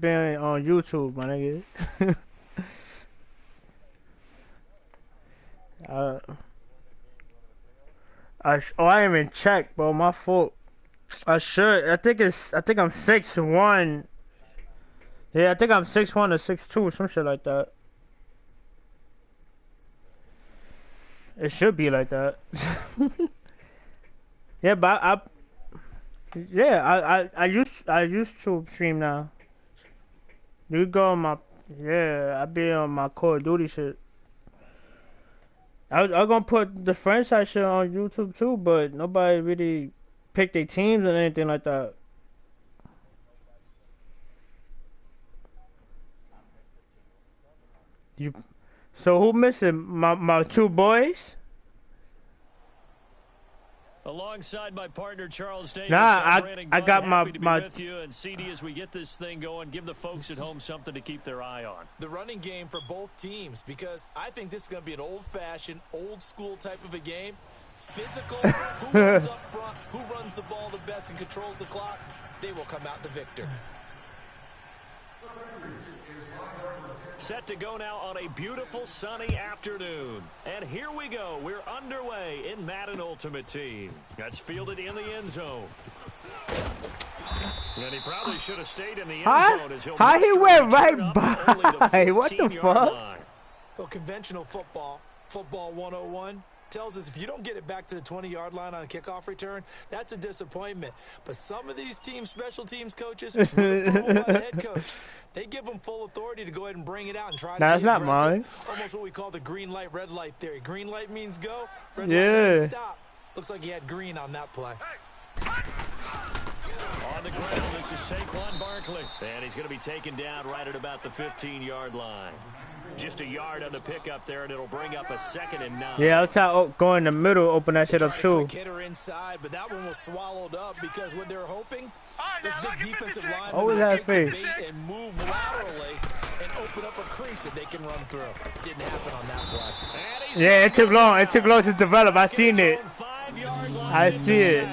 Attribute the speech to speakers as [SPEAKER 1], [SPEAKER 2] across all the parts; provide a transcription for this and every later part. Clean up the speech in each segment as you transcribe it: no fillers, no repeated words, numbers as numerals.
[SPEAKER 1] been on YouTube, my nigga. I didn't even check, bro. My fault. I should. I think I'm 6'1". Yeah, I think I'm 6'1" or 6'2", some shit like that. It should be like that. Yeah, but I used to stream now. You go on my I be on my Call of Duty shit. I gonna put the franchise shit on YouTube too, but nobody really picked their teams or anything like that. So who missing? My two boys?
[SPEAKER 2] Alongside my partner Charles Davis.
[SPEAKER 1] Nah, I got my
[SPEAKER 2] with you, and CD, as we get this thing going, give the folks at home something to keep their eye on.
[SPEAKER 3] The running game for both teams, because I think this is going to be an old-fashioned, old-school type of a game. Physical, who runs up front, who runs the ball the best and controls the clock, they will come out the victor.
[SPEAKER 2] Set to go now on a beautiful sunny afternoon. And here we go. We're underway in Madden Ultimate Team. That's fielded in the end zone. And he probably should have stayed in the end zone as he'll
[SPEAKER 1] he went right by. What the fuck?
[SPEAKER 3] Well, conventional football 101, tells us if you don't get it back to the 20-yard line on a kickoff return, that's a disappointment. But some of these teams, special teams coaches, head coach, they give them full authority to go ahead and bring it out and try to
[SPEAKER 1] that's not mine.
[SPEAKER 3] Almost what we call the green light, red light theory. Green light means go, red light means stop. Looks like he had green on that play.
[SPEAKER 2] On the ground, this is Saquon Barkley. And he's going to be taken down right at about the 15-yard line. Just a yard on the pickup there, and it'll bring up a 2nd and 9.
[SPEAKER 1] Yeah, I'll try go in the middle, open that shit up too.
[SPEAKER 3] Hit her inside, but that one was swallowed up because what they're hoping, this big defensive line
[SPEAKER 1] will take the bait
[SPEAKER 3] and move laterally and open up a crease that they can run through. Didn't happen on that play.
[SPEAKER 1] Yeah, it took long. It took long to develop. I seen it. I see it.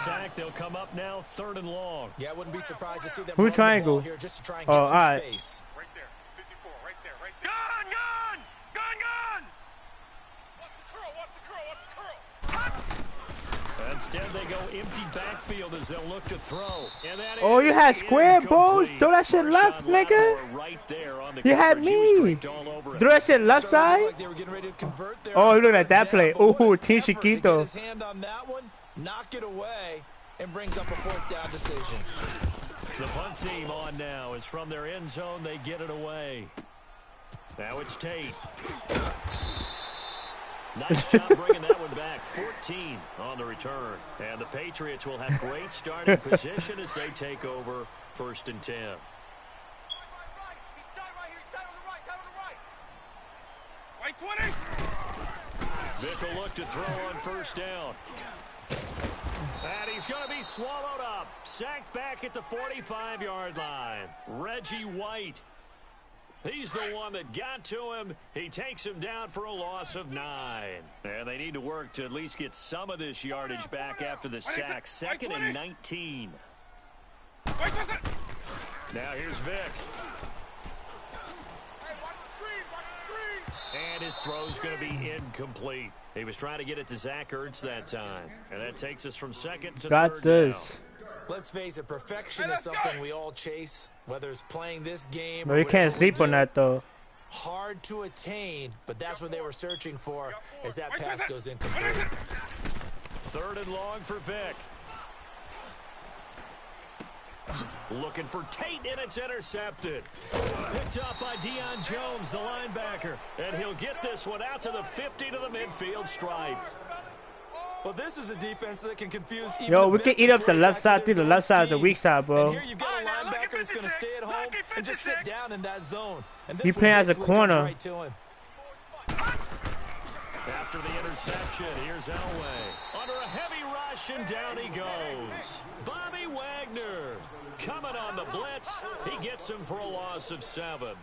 [SPEAKER 2] Sack, they'll come up now 3rd and long.
[SPEAKER 3] Yeah, I wouldn't be surprised to see them
[SPEAKER 1] run
[SPEAKER 3] the ball here just to try and get some space.
[SPEAKER 4] Right there, 54, right there. Gun!
[SPEAKER 2] Watch the curl. Instead, they go empty backfield as they'll look to throw. And that
[SPEAKER 1] you had square balls? Throw that shit left, nigga.
[SPEAKER 2] Right there on the
[SPEAKER 1] you had me. Throw that shit left side?
[SPEAKER 3] Like they were getting ready to convert there.
[SPEAKER 1] Oh, look at that play. Ooh, Team Chiquito.
[SPEAKER 3] His hand on that one. Knock it away, and brings up a 4th down decision.
[SPEAKER 2] The punt team on now is from their end zone. They get it away. Now it's Tate. Nice job bringing that one back. 14 on the return. And the Patriots will have great starting position as they take over 1st and 10.
[SPEAKER 4] Right 20.
[SPEAKER 2] Vic will look to throw on 1st down. And he's going to be swallowed up. Sacked back at the 45-yard line. Reggie White. He's the one that got to him. He takes him down for a loss of 9. And they need to work to at least get some of this yardage back after the sack. 2nd and 19. Now here's Vic. And his throw's going to be incomplete. He was trying to get it to Zach Ertz that time. And that takes us from 2nd to 3rd down.
[SPEAKER 3] Let's face it, perfection is something we all chase, whether it's playing this game
[SPEAKER 1] or you can't sleep on that, though.
[SPEAKER 3] Hard to attain, but that's what they were searching for as that pass goes incomplete.
[SPEAKER 2] 3rd and long for Vic. Looking for Tate, and it's intercepted. Picked up by Deion Jones, the linebacker. And he'll get this one out to the 50 to the midfield stripe.
[SPEAKER 3] Well, this is a defense that can confuse even
[SPEAKER 1] Yo, we can eat up the left side through the left side of the weak side, bro.
[SPEAKER 3] And here you've got a linebacker that's going to stay at home and just sit down in that zone. And
[SPEAKER 1] he playing as a corner.
[SPEAKER 3] Right to him.
[SPEAKER 2] After the interception, here's Elway. Under a heavy rush, and down he goes. Bobby Wagner coming on the blitz. He gets him for a loss of 7.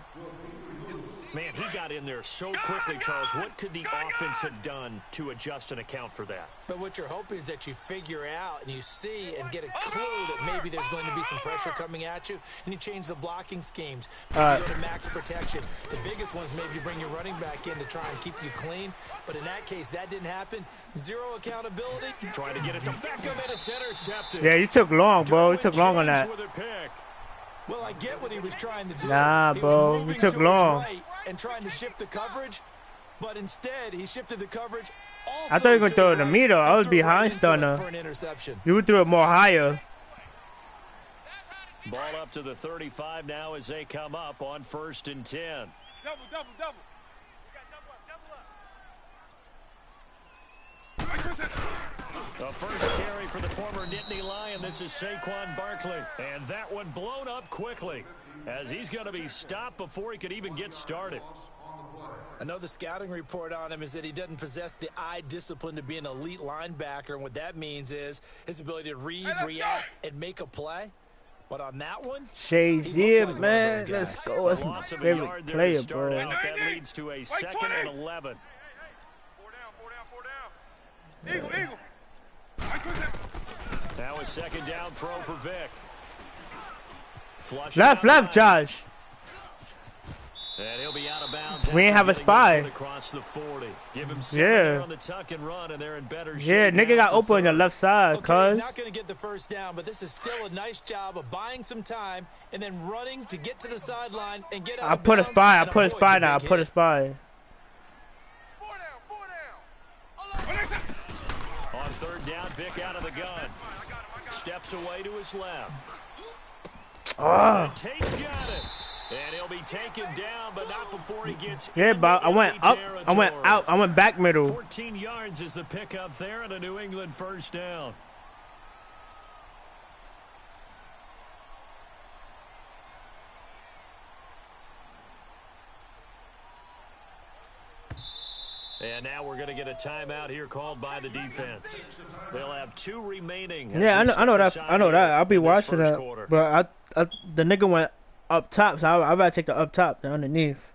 [SPEAKER 2] Man, he got in there so quickly, Charles. What could the offense have done to adjust and account for that?
[SPEAKER 3] But what you're hoping is that you figure out and you see and get a clue that maybe there's going to be some pressure coming at you, and you change the blocking schemes. You go to max protection. The biggest ones maybe bring your running back in to try and keep you clean. But in that case, that didn't happen. Zero accountability.
[SPEAKER 2] Trying to get it to Beckham, and it's intercepted.
[SPEAKER 1] Yeah, you took long, bro. You took long on that.
[SPEAKER 3] Well, I get what he was trying to do.
[SPEAKER 1] Nah, bro. You took long.
[SPEAKER 3] Right and trying to shift the coverage, but instead he shifted the coverage.
[SPEAKER 1] I thought you were going to throw it to me, though. I was behind Stunner. You threw it more higher.
[SPEAKER 2] Ball up to the 35 now as they come up on 1st and 10.
[SPEAKER 4] Double. We got double up.
[SPEAKER 2] The first carry for the former Nittany Lion. This is Saquon Barkley. And that one blown up quickly as he's going to be stopped before he could even get started.
[SPEAKER 3] Another scouting report on him is that he doesn't possess the eye discipline to be an elite linebacker. And what that means is his ability to read, react, and make a play. But on that one,
[SPEAKER 1] Shazier, like man, let's go. That's my favorite player, bro.
[SPEAKER 2] That leads to a 2nd and 11.
[SPEAKER 4] Four down. Eagle.
[SPEAKER 2] Now a 2nd down throw for Vic. Flush
[SPEAKER 1] left, Josh.
[SPEAKER 2] And he'll be out of bounds.
[SPEAKER 1] We ain't have a spy.
[SPEAKER 2] Across the 40. Give him on the tuck and run, and they're in better shape.
[SPEAKER 1] Yeah, nigga got open on the left side, cuz.
[SPEAKER 3] He's not going to get the first down, but this is still a nice job of buying some time and then running to get to the sideline and get out
[SPEAKER 1] I put a spy now. I put a spy.
[SPEAKER 2] On 3rd down, Vic out of the gun. Steps away to his left. Tate's got it. And he'll be taken down, but not before he gets
[SPEAKER 1] but I went up, I went out, I went back middle.
[SPEAKER 2] 14 yards is the pickup there and a New England first down. And now we're going to get a timeout here called by the defense. They'll have 2 remaining.
[SPEAKER 1] Yeah, I know that. I'll be watching that. Quarter. But the nigga went up top, so I gotta take the up top, the underneath.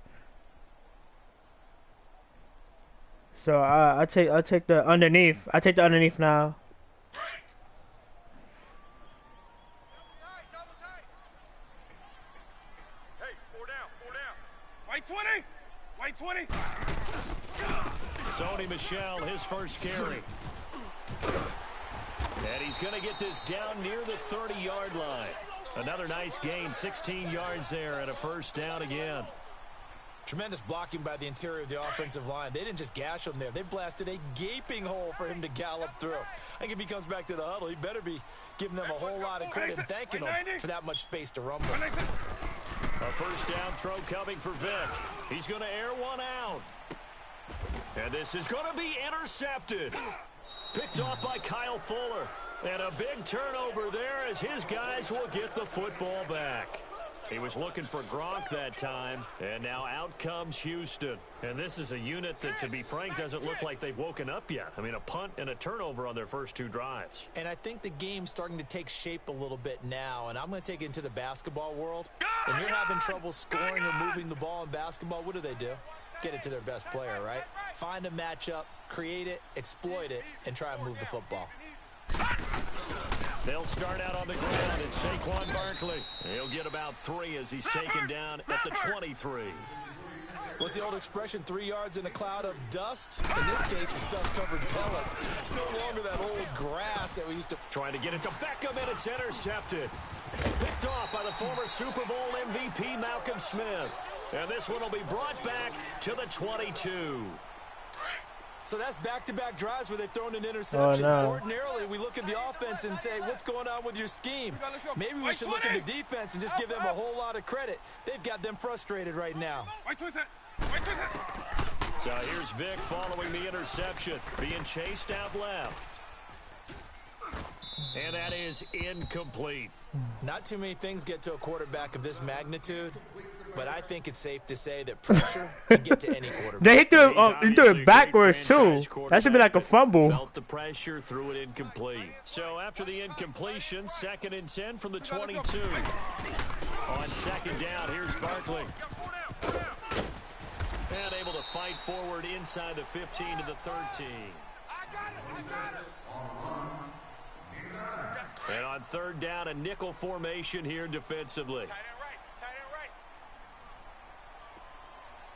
[SPEAKER 1] So I take the underneath. I take the underneath now.
[SPEAKER 4] Double tight. Hey, 4 down. White 20.
[SPEAKER 2] Sony Michel, his first carry. And he's going to get this down near the 30-yard line. Another nice gain, 16 yards there, and a first down again.
[SPEAKER 3] Tremendous blocking by the interior of the offensive line. They didn't just gash him there. They blasted a gaping hole for him to gallop through. I think if he comes back to the huddle, he better be giving them a whole lot of credit and thanking them for that much space to rumble.
[SPEAKER 2] A first down throw coming for Vic. He's going to air one out. And this is going to be intercepted. Picked off by Kyle Fuller. And a big turnover there as his guys will get the football back. He was looking for Gronk that time, and now out comes Houston. And this is a unit that, to be frank, doesn't look like they've woken up yet. I mean, a punt and a turnover on their first 2 drives.
[SPEAKER 3] And I think the game's starting to take shape a little bit now, and I'm going to take it into the basketball world. When you're having trouble scoring or moving the ball in basketball, what do? Get it to their best player, right? Find a matchup, create it, exploit it, and try and move the football.
[SPEAKER 2] They'll start out on the ground. It's Saquon Barkley. He'll get about 3 as he's taken down at the 23.
[SPEAKER 3] What's the old expression, 3 yards in a cloud of dust? In this case, it's dust-covered pellets. It's no longer that old grass that we used to...
[SPEAKER 2] Trying to get it to Beckham, and it's intercepted. Picked off by the former Super Bowl MVP, Malcolm Smith. And this one will be brought back to the 22.
[SPEAKER 3] So that's back-to-back drives where they've thrown an interception.
[SPEAKER 1] Oh, no.
[SPEAKER 3] Ordinarily, we look at the offense and say, what's going on with your scheme? Maybe we should look at the defense and just give them a whole lot of credit. They've got them frustrated right now.
[SPEAKER 2] So here's Vic following the interception, being chased out left. And that is incomplete.
[SPEAKER 3] Not too many things get to a quarterback of this magnitude, but I think it's safe to say that pressure can get to any quarterback.
[SPEAKER 1] He threw it backwards, too. That should be like a fumble.
[SPEAKER 2] Felt the pressure, threw it incomplete. So after the incompletion, 2nd and 10 from the 22. On 2nd down, here's Barkley. fight forward inside the 15 to the 13.
[SPEAKER 4] I got it.
[SPEAKER 2] And on third down, a nickel formation here defensively.
[SPEAKER 4] Tight end right.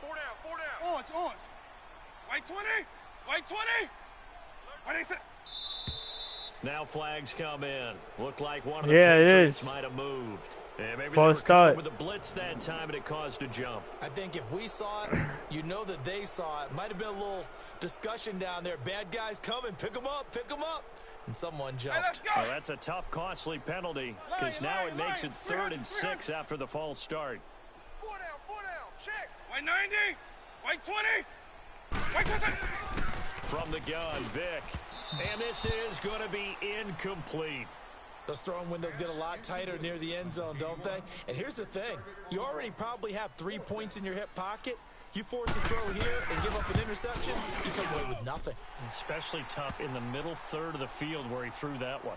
[SPEAKER 4] 4 down. Orange. White 20. White 20. White 18.
[SPEAKER 2] Now flags come in. Looked like one of the
[SPEAKER 1] Yeah,
[SPEAKER 2] Patriots
[SPEAKER 1] it is.
[SPEAKER 2] might have moved. And maybe
[SPEAKER 1] False
[SPEAKER 2] they were coming
[SPEAKER 1] start.
[SPEAKER 2] with a blitz that time, and it caused a jump.
[SPEAKER 3] I think if we saw it, you know that they saw it. Might have been a little discussion down there. Bad guys coming. Pick them up. And someone
[SPEAKER 4] Hey,
[SPEAKER 3] jumped.
[SPEAKER 4] let's go.
[SPEAKER 2] Well, that's a tough, costly penalty because now it makes it 3rd and 6 after the false start.
[SPEAKER 4] 4 down. Check. White 90. White 20. White 20.
[SPEAKER 2] From the gun, Vic. And this is going to be incomplete.
[SPEAKER 3] Those throwing windows get a lot tighter near the end zone, don't they? And here's the thing. You already probably have 3 points in your hip pocket. You force a throw here and give up an interception, you come away with nothing.
[SPEAKER 2] Especially tough in the middle third of the field where he threw that one.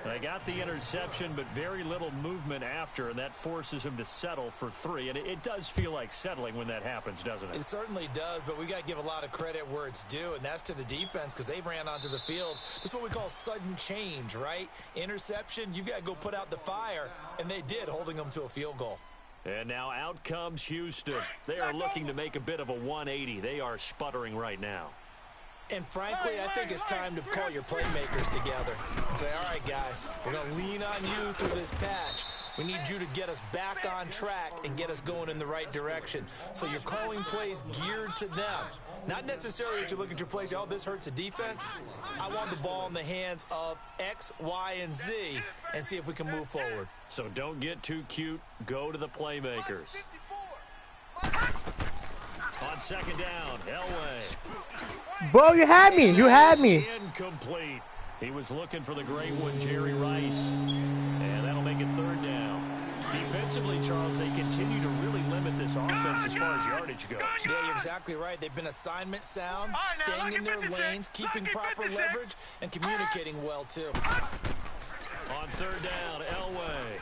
[SPEAKER 2] They got the interception, but very little movement after, and that forces him to settle for 3. And it does feel like settling when that happens, doesn't it?
[SPEAKER 3] It certainly does, but we got to give a lot of credit where it's due, and that's to the defense because they ran onto the field. This is what we call sudden change, right? Interception, you got to go put out the fire, and they did, holding them to a field goal.
[SPEAKER 2] And now out comes Houston. They are looking to make a bit of a 180. They are sputtering right now.
[SPEAKER 3] And frankly, I think it's time to call your playmakers together and say, all right, guys, we're going to lean on you through this patch. We need you to get us back on track and get us going in the right direction. So you're calling plays geared to them. Not necessarily that you look at your plays, oh, this hurts the defense. I want the ball in the hands of X, Y, and Z and see if we can move forward.
[SPEAKER 2] So don't get too cute. Go to the playmakers.
[SPEAKER 4] 54.
[SPEAKER 2] On second down, Elway.
[SPEAKER 1] Bro, you had me. You had me.
[SPEAKER 2] Incomplete. He was looking for the great one, Jerry Rice. And that'll make it 3rd down. Defensively, Charles, they continue to really limit this offense as far as yardage goes.
[SPEAKER 3] Yeah, you're exactly right. They've been assignment sound, staying in their lanes, keeping proper leverage, and communicating well, too.
[SPEAKER 2] On 3rd down, Elway.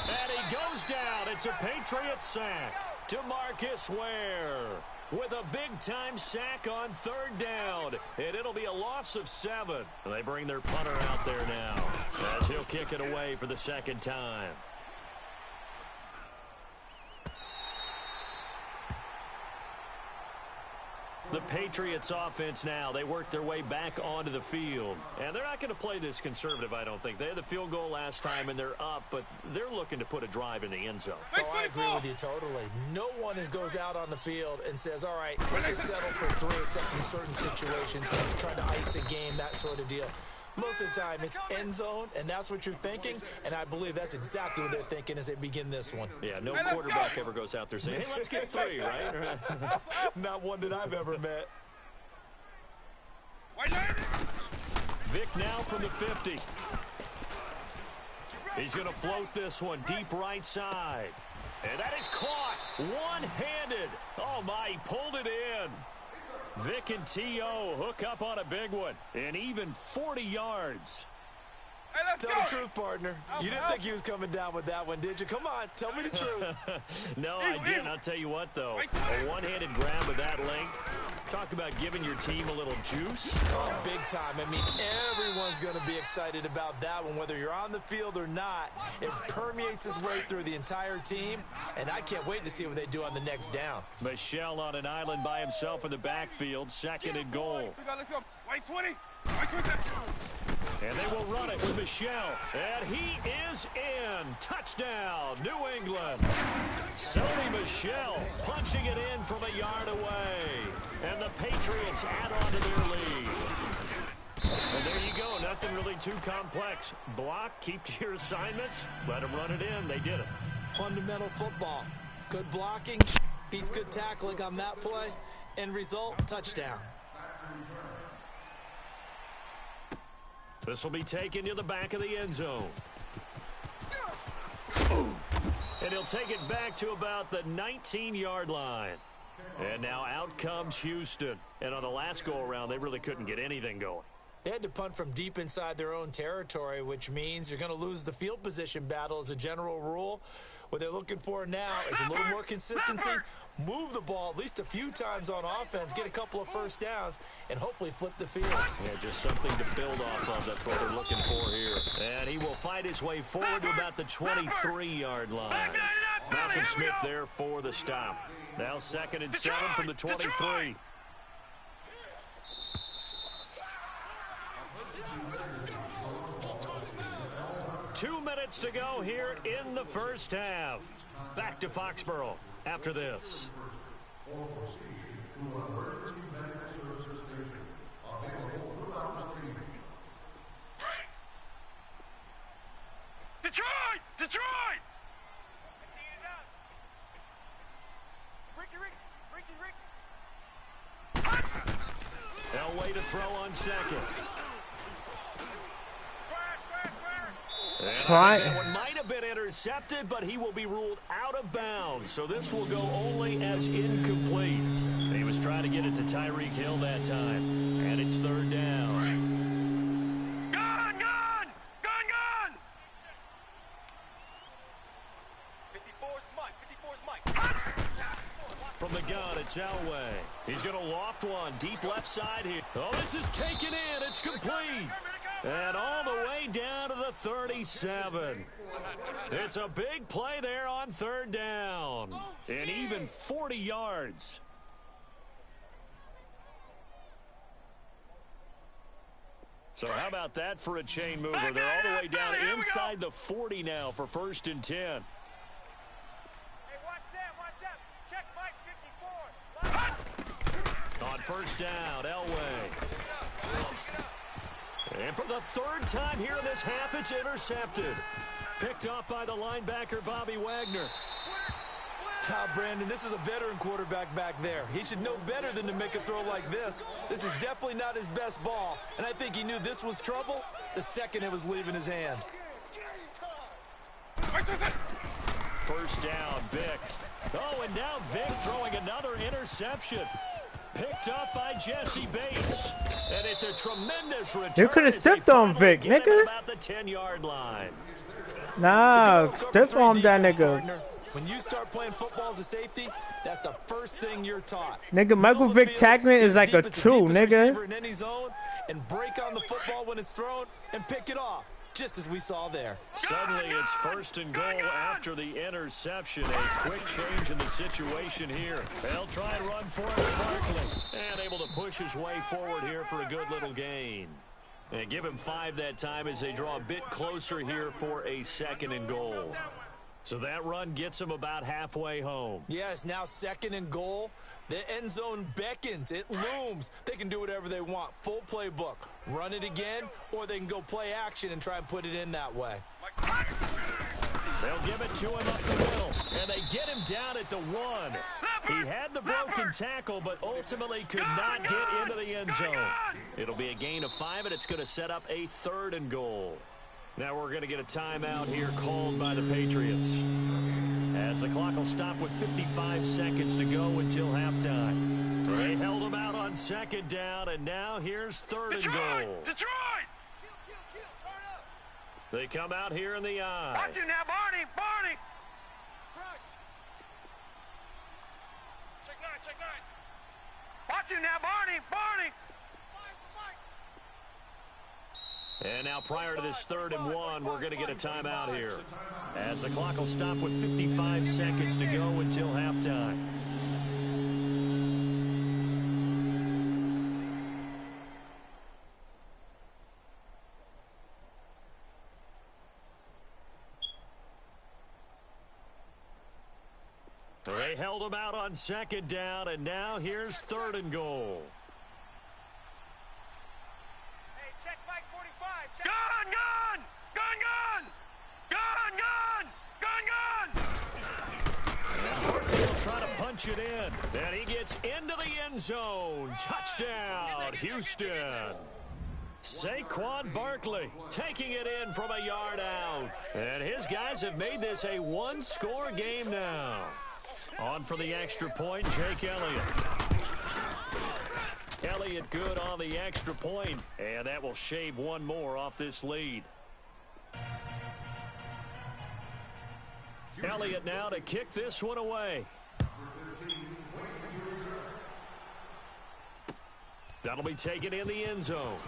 [SPEAKER 2] And he goes down. It's a Patriot sack. DeMarcus Ware with a big-time sack on 3rd down. And it'll be a loss of 7. They bring their punter out there now as he'll kick it away for the 2nd time. The Patriots offense now, they work their way back onto the field. And they're not going to play this conservative, I don't think. They had the field goal last time, and they're up, but they're looking to put a drive in the end zone.
[SPEAKER 3] Oh, I agree with you totally. No one goes out on the field and says, all right, let's just settle for 3 except in certain situations, trying to ice a game, that sort of deal. Most of the time, it's end zone, and that's what you're thinking, and I believe that's exactly what they're thinking as they begin this one.
[SPEAKER 2] Yeah, no quarterback ever goes out there saying, hey, let's get 3, right?
[SPEAKER 3] Not one that I've ever met.
[SPEAKER 2] Vic now from the 50. He's going to float this one deep right side. And that is caught one-handed. Oh, my, he pulled it in. Vic and T.O. hook up on a big one. And even 40 yards.
[SPEAKER 4] Hey, let's
[SPEAKER 3] Tell
[SPEAKER 4] go.
[SPEAKER 3] the truth, partner. You didn't think he was coming down with that one, did you? Come on, tell me the truth.
[SPEAKER 2] No, I didn't. I'll tell you what, though. A one-handed grab of that length. Talk about giving your team a little juice.
[SPEAKER 3] Oh, big time. I mean, everyone's going to be excited about that one, whether you're on the field or not. It permeates its way through the entire team, and I can't wait to see what they do on the next down.
[SPEAKER 2] Michelle on an island by himself in the backfield, 2nd and goal.
[SPEAKER 4] Let's go. White 20. White 20.
[SPEAKER 2] And they will run it with Michelle. And he is in. Touchdown, New England. Sony Michelle punching it in from a yard away. And the Patriots add on to their lead. And there you go. Nothing really too complex. Block, keep to your assignments, let them run it in. They did it.
[SPEAKER 3] Fundamental football. Good blocking, beats good tackling on that play. End result, touchdown.
[SPEAKER 2] This will be taken to the back of the end zone. And he'll take it back to about the 19-yard line. And now out comes Houston. And on the last go-around, they really couldn't get anything going.
[SPEAKER 3] They had to punt from deep inside their own territory, which means you're going to lose the field position battle as a general rule. What they're looking for now is a little more consistency, move the ball at least a few times on offense, get a couple of first downs, and hopefully flip the field.
[SPEAKER 2] Yeah, just something to build off of. That's what they're looking for here. And he will fight his way forward to about the 23-yard line. Malcolm Smith there for the stop. Now 2nd and 7 from the 23. Two minutes to go here in the first half. Back to Foxborough after this.
[SPEAKER 4] Detroit! Detroit!
[SPEAKER 2] Elway to throw on 2nd. That one might have been intercepted, but he will be ruled out of bounds. So this will go only as incomplete. He was trying to get it to Tyreek Hill that time. And it's 3rd down.
[SPEAKER 4] Gun! Gun! Gun! Gun!
[SPEAKER 5] 54's Mike.
[SPEAKER 2] From the gun, it's Elway. He's going to loft one deep left side here. Oh, this is taken in. It's complete. And all the way down to the 37. It's a big play there on 3rd down. And even 40 yards. So how about that for a chain mover? They're all the way down inside the 40 now for 1st and 10.
[SPEAKER 5] Hey, watch that. Check Mike 54.
[SPEAKER 2] On 1st down, Elway. And for the 3rd time here in this half, it's intercepted. Picked off by the linebacker, Bobby Wagner.
[SPEAKER 3] Brandon, this is a veteran quarterback back there. He should know better than to make a throw like this. This is definitely not his best ball, and I think he knew this was trouble the second it was leaving his hand.
[SPEAKER 2] 1st down, Vic. Oh, and now Vic throwing another interception. Picked up by Jesse Bates. And it's a tremendous return.
[SPEAKER 1] You could have stepped on Vic, nigga.
[SPEAKER 2] About the 10-yard line.
[SPEAKER 1] Nah, step on that nigga.
[SPEAKER 3] Partner, when you start playing football as a safety, that's the first thing you're taught.
[SPEAKER 1] Nigga, Michael Vick tackling is like a 2, nigga.
[SPEAKER 3] In any zone and break on the football when it's thrown and pick it off, just as we saw there.
[SPEAKER 2] Suddenly it's 1st and goal after the interception. A quick change in the situation here. They'll try and run for it, Barkley. And able to push his way forward here for a good little gain. And give him 5 that time as they draw a bit closer here for a 2nd and goal. So that run gets him about halfway home.
[SPEAKER 3] Yeah, it's now 2nd and goal. The end zone beckons. It looms. They can do whatever they want. Full playbook. Run it again, or they can go play action and try and put it in that way.
[SPEAKER 2] They'll give it to him up the middle, and they get him down at the 1. He had the broken tackle, but ultimately could not get into the end zone. It'll be a gain of 5, and it's going to set up a 3rd and goal. Now we're going to get a timeout here called by the Patriots, as the clock will stop with 55 seconds to go until halftime. They held him out on 2nd down, and now here's 3rd and goal.
[SPEAKER 4] Detroit!
[SPEAKER 2] They come out here in the eye.
[SPEAKER 4] Watch it now, Barney! Barney! Check 9. Watch it now, Barney! Barney!
[SPEAKER 2] And now prior to this 3rd and 1, we're going to get a timeout here, as the clock will stop with 55 seconds to go until halftime. They held him out on 2nd down, and now here's 3rd and goal.
[SPEAKER 5] Hey, check Mike 45. Check
[SPEAKER 4] Gun! Gun! Gun! Gun! Gun! Gun!
[SPEAKER 2] He'll try to punch it in, and he gets into the end zone. Touchdown, Houston. Saquon Barkley taking it in from a yard out. And his guys have made this a 1-score game now. On for the extra point, Jake Elliott. Elliott good on the extra point, and that will shave 1 more off this lead. Elliott now to kick this one away. That'll be taken in the end zone.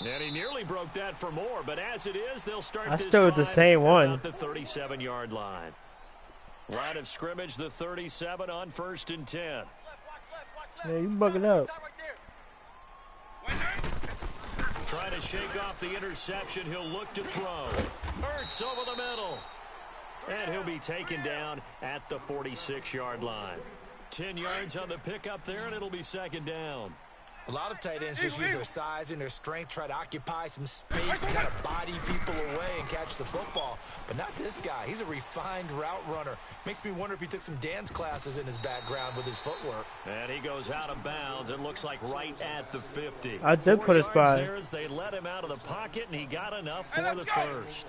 [SPEAKER 2] And he nearly broke that for more, but as it is, they'll start this
[SPEAKER 1] still
[SPEAKER 2] drive
[SPEAKER 1] the same one.
[SPEAKER 2] about the 37-yard line. Line of scrimmage, the 37 on 1st and 10.
[SPEAKER 1] Yeah, you bugging up.
[SPEAKER 2] Trying to shake off the interception. He'll look to throw. Ertz over the middle. And he'll be taken down at the 46-yard line. 10 yards on the pickup there, and it'll be 2nd down.
[SPEAKER 3] A lot of tight ends just use their size and their strength, try to occupy some space and kind of body people away and catch the football. But not this guy. He's a refined route runner. Makes me wonder if he took some dance classes in his background with his footwork.
[SPEAKER 2] And he goes out of bounds. It looks like right at the 50.
[SPEAKER 1] I did put a spot.
[SPEAKER 2] There as they let him out of the pocket, and he got enough for the first.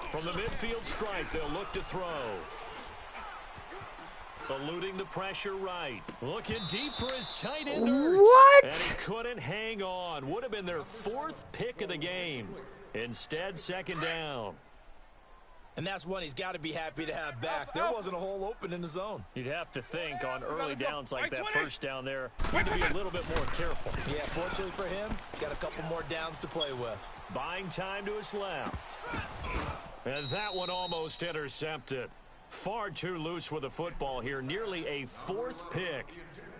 [SPEAKER 2] From the midfield stripe, they'll look to throw. Eluding the pressure right. Looking deep for his tight end.
[SPEAKER 1] What?
[SPEAKER 2] And he couldn't hang on. Would have been their 4th pick of the game. Instead, 2nd down.
[SPEAKER 3] And that's one he's got to be happy to have back. There wasn't a hole open in the zone.
[SPEAKER 2] You'd have to think on early downs like that, 1st down there, need to be a little bit more careful.
[SPEAKER 3] Yeah, fortunately for him, got a couple more downs to play with.
[SPEAKER 2] Buying time to his left. And that one almost intercepted. Far too loose with the football here. Nearly a 4th pick.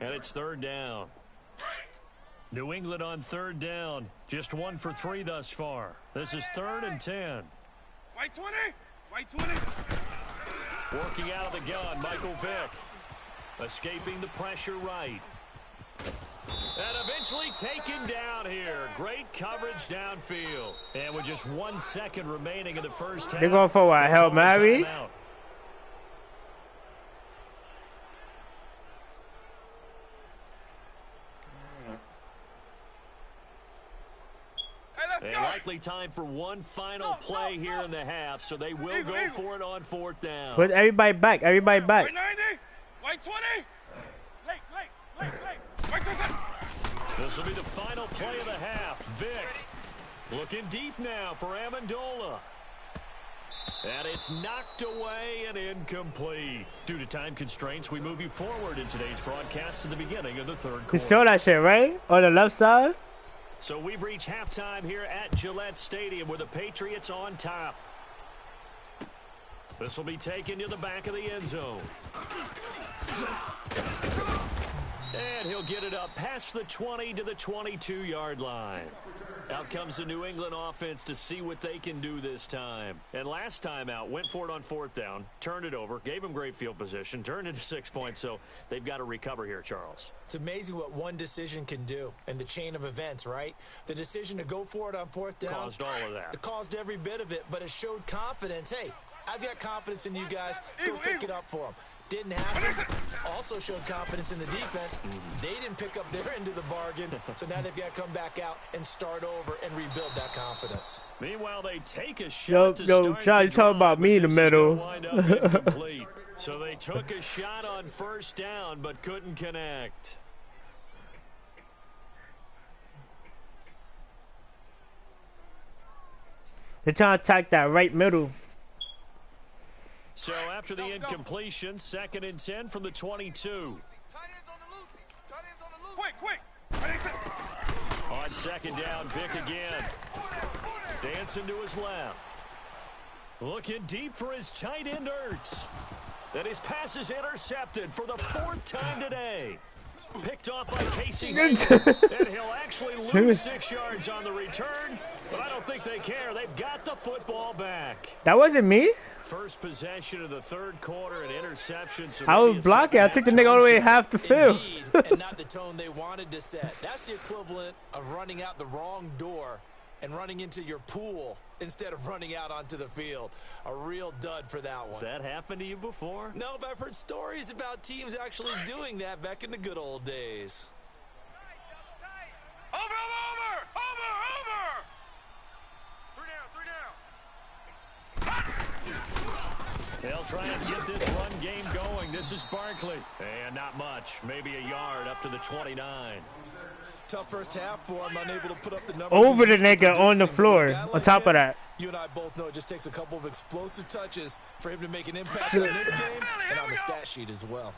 [SPEAKER 2] And it's 3rd down. New England on 3rd down. Just 1 for 3 thus far. This is 3rd and 10.
[SPEAKER 4] White 20. White 20.
[SPEAKER 2] Working out of the gun, Michael Vick. Escaping the pressure right. And eventually taken down here. Great coverage downfield. And with just 1 second remaining in the first half.
[SPEAKER 1] They're going for what? Hail Mary?
[SPEAKER 2] And likely time for one final play here in the half, so they will go for it on 4th down.
[SPEAKER 1] Put everybody back. Everybody back.
[SPEAKER 4] White 90. White 20. Late. White 20.
[SPEAKER 2] This will be the final play of the half. Vick looking deep now for Amendola. And it's knocked away and incomplete. Due to time constraints, we move you forward in today's broadcast to the beginning of the 3rd
[SPEAKER 1] You
[SPEAKER 2] quarter.
[SPEAKER 1] saw that shit, right? On the left side?
[SPEAKER 2] So we've reached halftime here at Gillette Stadium with the Patriots on top. This will be taken to the back of the end zone. And he'll get it up past the 20 to the 22-yard line. Out comes the New England offense to see what they can do this time. And last time out, went for it on 4th down, turned it over, gave them great field position, turned it to 6 points, so they've got to recover here, Charles.
[SPEAKER 3] It's amazing what one decision can do in the chain of events, right? The decision to go for it on 4th down.
[SPEAKER 2] Caused all of that.
[SPEAKER 3] It caused every bit of it, but it showed confidence. Hey, I've got confidence in you guys. Go pick it up for them. Didn't happen. Also showed confidence in the defense. They didn't pick up their end of the bargain, so now they've got to come back out and start over and rebuild that confidence.
[SPEAKER 2] Meanwhile, they take a shot to
[SPEAKER 1] Yo,
[SPEAKER 2] start
[SPEAKER 1] try to
[SPEAKER 2] the
[SPEAKER 1] talk
[SPEAKER 2] drive,
[SPEAKER 1] about me in the
[SPEAKER 2] but this is
[SPEAKER 1] middle.
[SPEAKER 2] gonna wind up incomplete. So they took a shot on 1st down, but couldn't connect.
[SPEAKER 1] They're trying to attack that right middle.
[SPEAKER 2] So after the incompletion, 2nd and 10 from the 22.
[SPEAKER 5] Tight ends on the loose. Tight ends on the loose.
[SPEAKER 4] Quick.
[SPEAKER 2] On 2nd down, Vick again. Dancing to his left. Looking deep for his tight end, Ertz. And his pass is intercepted for the 4th time today. Picked off by Casey. And he'll actually lose 6 yards on the return. But I don't think they care. They've got the football back.
[SPEAKER 1] That wasn't me.
[SPEAKER 2] First possession of the 3rd quarter and interception. So
[SPEAKER 1] I was blocking. I took the nigga all the way half the field.
[SPEAKER 3] Indeed, and not the tone they wanted to set. That's the equivalent of running out the wrong door and running into your pool instead of running out onto the field. A real dud for that one.
[SPEAKER 2] Has that happened to you before?
[SPEAKER 3] No, but I've heard stories about teams actually doing that back in the good old days.
[SPEAKER 4] Over.
[SPEAKER 5] 3 down.
[SPEAKER 2] They'll try and get this run game going. This is Barkley. And not much. Maybe a yard up to the 29.
[SPEAKER 3] Tough first half for him, unable to put up the numbers.
[SPEAKER 1] Over the nigga on the floor. On top of that.
[SPEAKER 3] You and I both know it just takes a couple of explosive touches for him to make an impact on this game and on the stat sheet as well.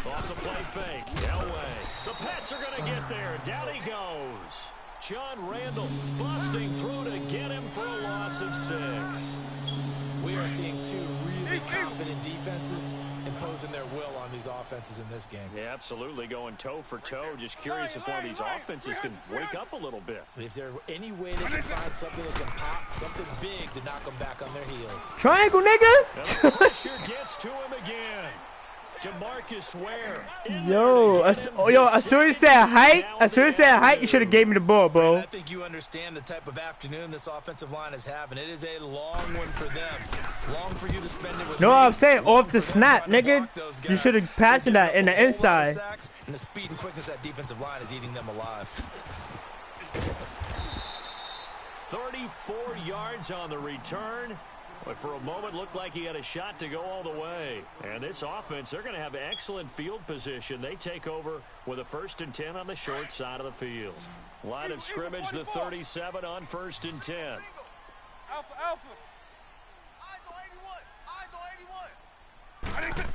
[SPEAKER 2] Off the play fake. Elway. The Pats are going to get there. Down he goes. John Randall busting through to get him for a loss of 6.
[SPEAKER 3] We are seeing two really confident defenses imposing their will on these offenses in this game.
[SPEAKER 2] Yeah, absolutely, going toe for toe. Just curious if one of these offenses can wake up a little bit.
[SPEAKER 3] Is there any way they can find something that can pop, something big to knock them back on their heels?
[SPEAKER 1] Triangle,
[SPEAKER 2] And
[SPEAKER 1] nigga.
[SPEAKER 2] the pressure gets to him again. DeMarcus Ware.
[SPEAKER 1] Yo, as soon as you said height, you should have gave me the ball, bro.
[SPEAKER 3] I think you understand the type of afternoon this offensive line is having. It is a long one for them. Long for you to spend it with.
[SPEAKER 1] No, I'm saying off the snap, nigga. You should have passed that in the inside.
[SPEAKER 3] And the speed and quickness of that defensive line is eating them alive.
[SPEAKER 2] 34 yards on the return. But for a moment, looked like he had a shot to go all the way. And this offense, they're going to have excellent field position. They take over with a 1st and 10 on the short side of the field. Line of scrimmage, the 37 on 1st and 10.
[SPEAKER 4] Alpha, alpha. Eyes on 81. Eyes on 81.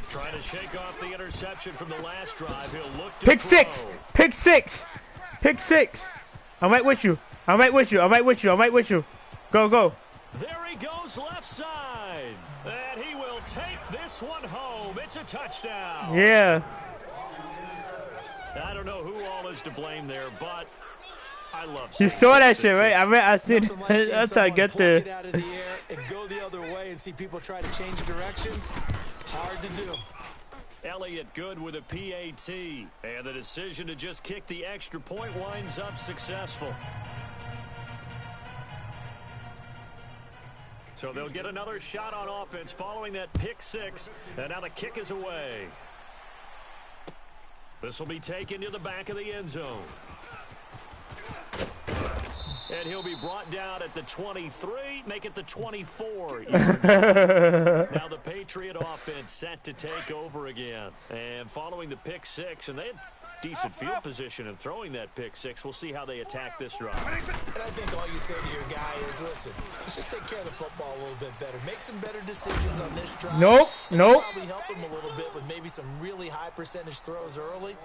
[SPEAKER 2] Trying to shake off the interception from the last drive. He'll look to
[SPEAKER 1] Pick
[SPEAKER 2] throw.
[SPEAKER 1] 6. Pick 6. Pick 6. I'm right with you. I'm right with you. I'm right with you. I'm right with you. Go, go.
[SPEAKER 2] There he goes left side. And he will take this one home. It's a touchdown.
[SPEAKER 1] Yeah.
[SPEAKER 2] I don't know who all is to blame there, but I love
[SPEAKER 1] You
[SPEAKER 2] seeing
[SPEAKER 1] saw that
[SPEAKER 2] sixes.
[SPEAKER 1] shit, right? I seen
[SPEAKER 3] Nothing like
[SPEAKER 1] it.
[SPEAKER 3] seeing
[SPEAKER 1] That's how I
[SPEAKER 3] someone
[SPEAKER 1] get
[SPEAKER 3] pluck it
[SPEAKER 1] there.
[SPEAKER 3] out of the air and go the other way and see people try to change directions. Hard to do.
[SPEAKER 2] Elliott good with a PAT. And the decision to just kick the extra point winds up successful. So they'll get another shot on offense following that pick 6. And now the kick is away. This will be taken to the back of the end zone. And he'll be brought down at the 23, make it the 24. Now the Patriot offense set to take over again. And following the pick 6, and they had decent field position in throwing that pick 6. We'll see how they attack this drive.
[SPEAKER 3] And I think all you say to your guy is, listen, let's just take care of the football a little bit better. Make some better decisions on this drive.
[SPEAKER 1] Nope,
[SPEAKER 3] and
[SPEAKER 1] nope.
[SPEAKER 3] Probably help him a little bit with maybe some really high percentage throws early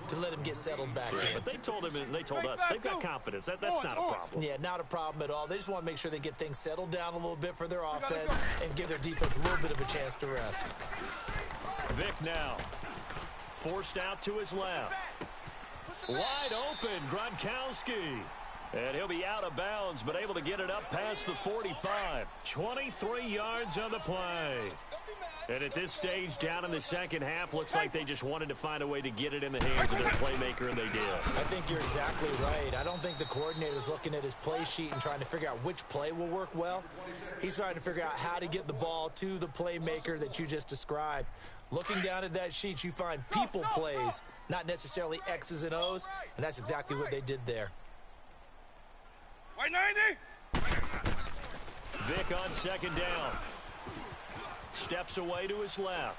[SPEAKER 3] to let him get settled back in.
[SPEAKER 2] But they told him and they told us they've got confidence. That's not a problem.
[SPEAKER 3] Yeah, not a problem at all. They just want to make sure they get things settled down a little bit for their offense and give their defense a little bit of a chance to rest.
[SPEAKER 2] Vic now forced out to his left. Wide open, Gronkowski. And he'll be out of bounds, but able to get it up past the 45. 23 yards on the play. And at this stage, down in the second half, looks like they just wanted to find a way to get it in the hands of their playmaker, and they did.
[SPEAKER 3] I think you're exactly right. I don't think the coordinator's looking at his play sheet and trying to figure out which play will work well. He's trying to figure out how to get the ball to the playmaker that you just described. Looking down at that sheet, you find people plays, not necessarily X's and O's, and that's exactly what they did there.
[SPEAKER 4] White 90.
[SPEAKER 2] Vic on second down. Steps away to his left.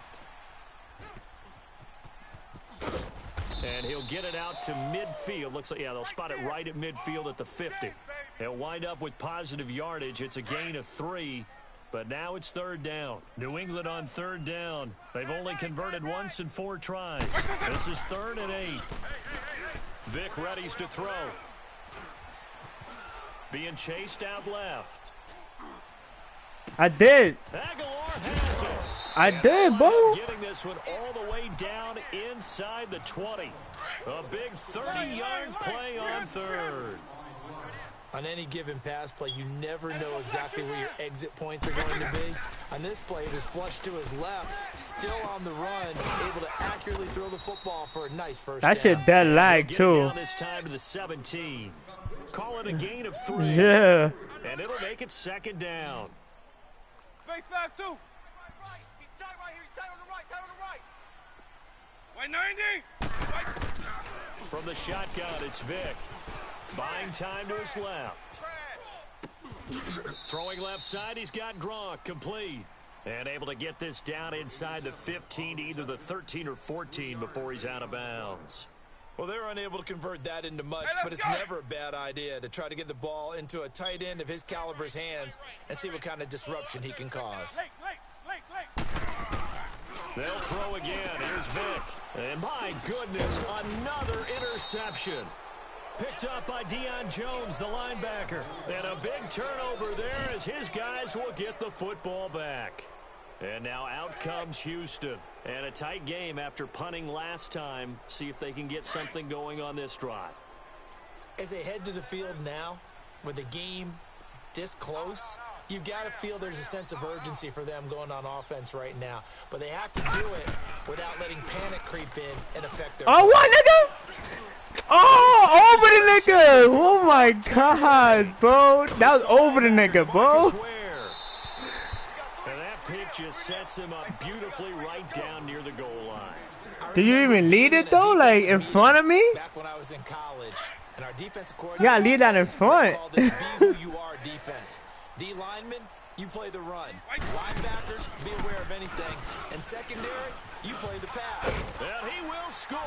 [SPEAKER 2] And he'll get it out to midfield. Looks like, yeah, they'll spot it right at midfield at the 50. They'll wind up with positive yardage. It's a gain of 3. But now it's third down. New England on third down. They've only converted once in 4 tries. This is 3rd and 8. Vic readies to throw. Being chased out left.
[SPEAKER 1] I did.
[SPEAKER 2] Aguilar has it.
[SPEAKER 1] I did, bro.
[SPEAKER 2] Getting this one all the way down inside the 20. A big 30-yard play on third.
[SPEAKER 3] On any given pass play, you never know exactly where your exit points are going to be. On this play, it is flushed to his left, still on the run, able to accurately throw the football for a nice first down.
[SPEAKER 1] That shit dead lag too.
[SPEAKER 2] Down this time to the 17. Call it a gain of 3.
[SPEAKER 1] Yeah.
[SPEAKER 2] And it'll make it second down.
[SPEAKER 4] Space 5-2.
[SPEAKER 5] He's tight right here. He's tight on the right. Tight on the right.
[SPEAKER 4] White 90.
[SPEAKER 2] From the shotgun, it's Vic. Buying time to his left. Throwing left side, he's got Gronk complete. And able to get this down inside the 15, either the 13 or 14 before he's out of bounds.
[SPEAKER 3] Well, they're unable to convert that into much, but it's never a bad idea to try to get the ball into a tight end of his caliber's hands and see what kind of disruption he can cause.
[SPEAKER 2] They'll throw again. Here's Vic. And my goodness, another interception. Picked up by Deion Jones, the linebacker. And a big turnover there as his guys will get the football back. And now out comes Houston. And a tight game after punting last time. See if they can get something going on this drive.
[SPEAKER 3] As they head to the field now, with the game this close, you've got to feel there's a sense of urgency for them going on offense right now. But they have to do it without letting panic creep in and affect their...
[SPEAKER 1] Oh, what, nigga? Oh, over the nigga. Oh, my God, bro. That was over the nigga, bro.
[SPEAKER 2] And that pick just sets him up beautifully right down near the goal line.
[SPEAKER 1] Did you even lead it, though? Like, in front of me?
[SPEAKER 3] Back when I was in college, and our defensive
[SPEAKER 1] Yeah, lead that in front.
[SPEAKER 3] Be who you are defense. D lineman, you play the run. Linebackers, be aware of anything. And secondary, you play the pass.
[SPEAKER 2] And he will score.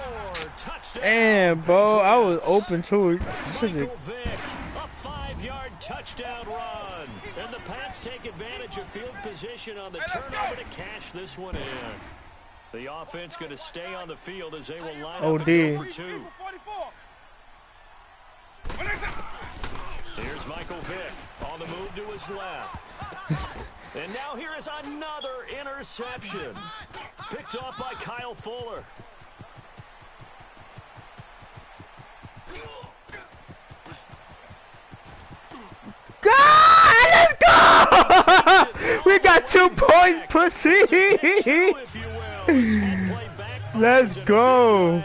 [SPEAKER 2] Touchdown.
[SPEAKER 1] Damn, bro. I was open too.
[SPEAKER 2] Michael Vick, a 5-yard touchdown run. And the Pats take advantage of field position on the turnover to cash this one in. The offense going to stay on the field as they will line up and go for 2. Here's Michael Vick on the move to his left. And now here is another interception. Picked off by Kyle Fuller.
[SPEAKER 1] God, let's go! We got 2 points, pussy. Let's go.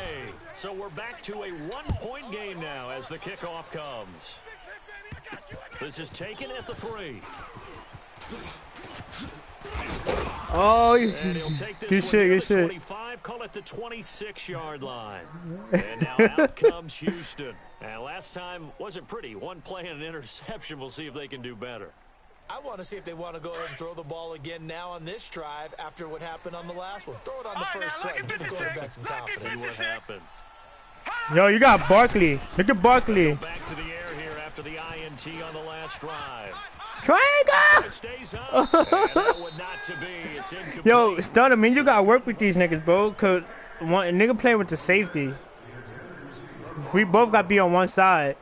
[SPEAKER 2] So we're back to a 1-point game now as the kickoff comes. This is taken at the 3.
[SPEAKER 1] Oh,
[SPEAKER 2] good shit. 25, call it the 26-yard line. And now out comes Houston. And last time wasn't pretty. One play and an interception. We'll see if they can do better.
[SPEAKER 3] I want to see if they want to go ahead and throw the ball again now on this drive after what happened on the last one. Throw it on the first play. Give the quarterback some confidence.
[SPEAKER 2] See what happens.
[SPEAKER 1] Yo, you got Barkley. Look at Barkley.
[SPEAKER 2] Back to the air here after the INT on the last drive.
[SPEAKER 1] Triangle!
[SPEAKER 2] It stays up. And that would not to be. It's incomplete.
[SPEAKER 1] Yo, Stunner, man, you gotta work with these niggas, bro. Cause a nigga playing with the safety. We both gotta be on one side.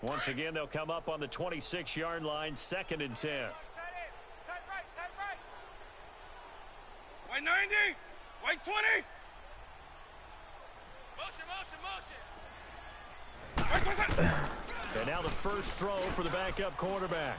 [SPEAKER 2] Once again, they'll come up on the 26-yard line, 2nd and 10.
[SPEAKER 4] White 90, white 20. Motion.
[SPEAKER 2] And now the first throw for the backup quarterback.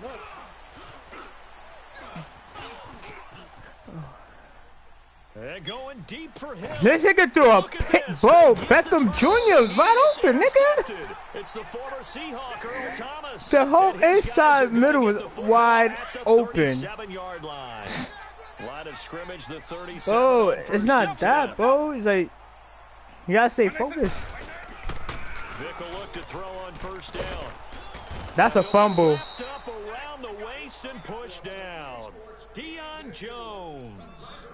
[SPEAKER 2] And going deep for him.
[SPEAKER 1] This nigga threw a pick, bro. Beckham Jr. wide open, nigga.
[SPEAKER 2] It's the former Seahawk, Earl Thomas.
[SPEAKER 1] The whole inside middle was wide open.
[SPEAKER 2] 7-yard line. Line of scrimmage, the 37.
[SPEAKER 1] Bro, it's not that, bro. It's like, you gotta stay focused.
[SPEAKER 2] Vic will look to throw on first down.
[SPEAKER 1] That's a fumble.
[SPEAKER 2] Up around the waist and pushed down. Deion Jones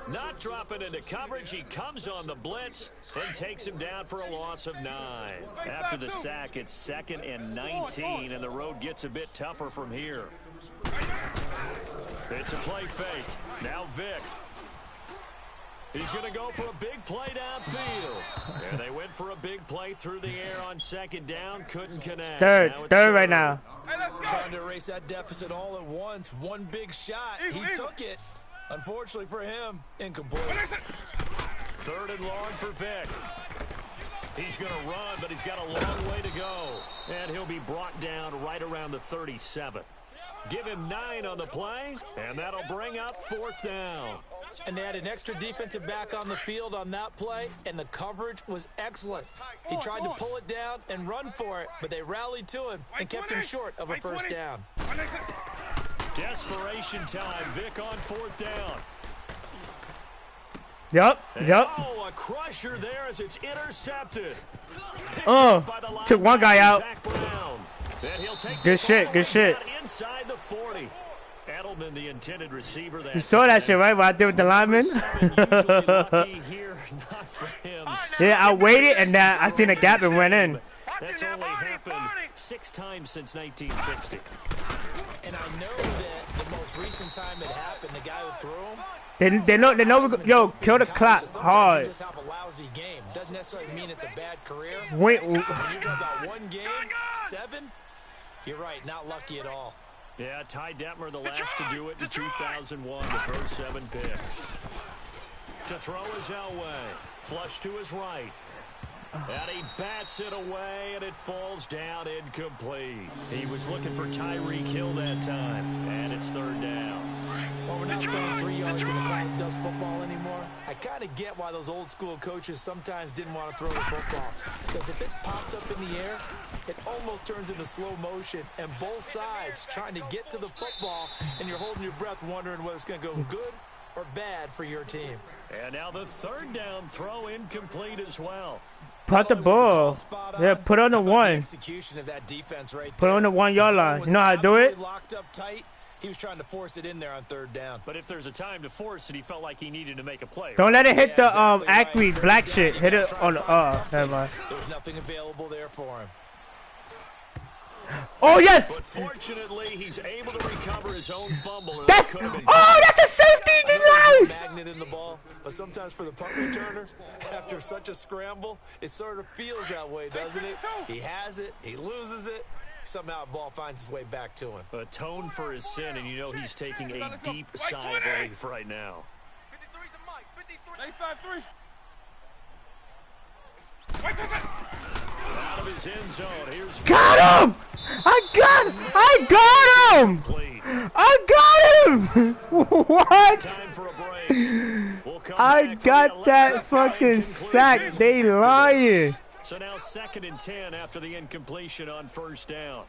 [SPEAKER 2] not dropping into coverage. He comes on the blitz and takes him down for a loss of 9. After the sack, it's 2nd and 19, and the road gets a bit tougher from here. It's a play fake. Now Vic. He's going to go for a big play downfield. And they went for a big play through the air on 2nd down. Couldn't connect.
[SPEAKER 1] Third right now.
[SPEAKER 3] Trying to erase that deficit all at once. One big shot. He took it. Unfortunately for him, incomplete.
[SPEAKER 2] 3rd and long for Vic. He's going to run, but he's got a long way to go. And he'll be brought down right around the 37. Give him 9 on the play, and that'll bring up 4th down.
[SPEAKER 3] And they had an extra defensive back on the field on that play, and the coverage was excellent. He tried to pull it down and run for it, but they rallied to him and kept him short of a first down.
[SPEAKER 2] Desperation time. Vic on 4th down.
[SPEAKER 1] Yep.
[SPEAKER 2] Oh, a crusher there as it's intercepted.
[SPEAKER 1] Took one guy out.
[SPEAKER 2] And he'll take
[SPEAKER 1] Good shit.
[SPEAKER 2] inside the 40. And Edelman, the intended receiver.
[SPEAKER 1] You saw that shit, right? What I did with the lineman?
[SPEAKER 2] Lucky here, not for him.
[SPEAKER 1] Yeah, I waited and then I seen a gap and went in.
[SPEAKER 2] That's only happened 6 times since 1960.
[SPEAKER 3] And I know that the most recent time it happened, the guy who threw him.
[SPEAKER 1] They know, yo, kill the clock hard.
[SPEAKER 3] You just have a lousy game. Doesn't necessarily mean it's a bad career.
[SPEAKER 1] Wait,
[SPEAKER 3] When you're talking about one game, 7, you're right, not lucky at all.
[SPEAKER 2] Yeah, Ty Detmer, the last to do it in 2001, to throw 7 picks. To throw is Elway. Flush to his right. And he bats it away, and it falls down incomplete. He was looking for Tyreek Hill that time, and it's 3rd down.
[SPEAKER 3] Well, we're not throwing 3 yards in the college dust football anymore. I kind of get why those old school coaches sometimes didn't want to throw the football. Because if it's popped up in the air, it almost turns into slow motion, and both sides trying to get to the football, and you're holding your breath wondering whether it's going to go good or bad for your team.
[SPEAKER 2] And now the 3rd down throw incomplete as well.
[SPEAKER 1] Put the ball. Yeah, put on the 1.
[SPEAKER 3] Execution of that defense right
[SPEAKER 1] Put on the 1 yard line. You know how to do it?
[SPEAKER 3] Locked up tight. He was trying to force it in there on 3rd down.
[SPEAKER 2] But if there's a time to force it, he felt like he needed to make a play.
[SPEAKER 1] Don't let it hit the
[SPEAKER 3] exactly
[SPEAKER 1] Acme black shit. Hit it on the never mind.
[SPEAKER 3] There's nothing available there for him.
[SPEAKER 1] Oh yes!
[SPEAKER 2] But fortunately, he's able to recover his own fumble.
[SPEAKER 1] That's that's a safety design.
[SPEAKER 3] Magnet in the ball, but sometimes for the punt returner, after such a scramble, it sort of feels that way, doesn't it? He has it, he loses it. Somehow the ball finds its way back to him.
[SPEAKER 2] Atone for his sin, and you know he's taking a deep sigh of relief right now.
[SPEAKER 5] 53's the mic. 53.
[SPEAKER 4] Next time, 3.
[SPEAKER 2] Out of his end zone, here's...
[SPEAKER 1] Got him! I got him! I got him! What?
[SPEAKER 2] Time for a break. We'll come
[SPEAKER 1] I
[SPEAKER 2] back for
[SPEAKER 1] got
[SPEAKER 2] the
[SPEAKER 1] that
[SPEAKER 2] electrifying
[SPEAKER 1] fucking
[SPEAKER 2] conclusion
[SPEAKER 1] sack. They lying.
[SPEAKER 2] So now 2nd and 10 after the incompletion on 1st down.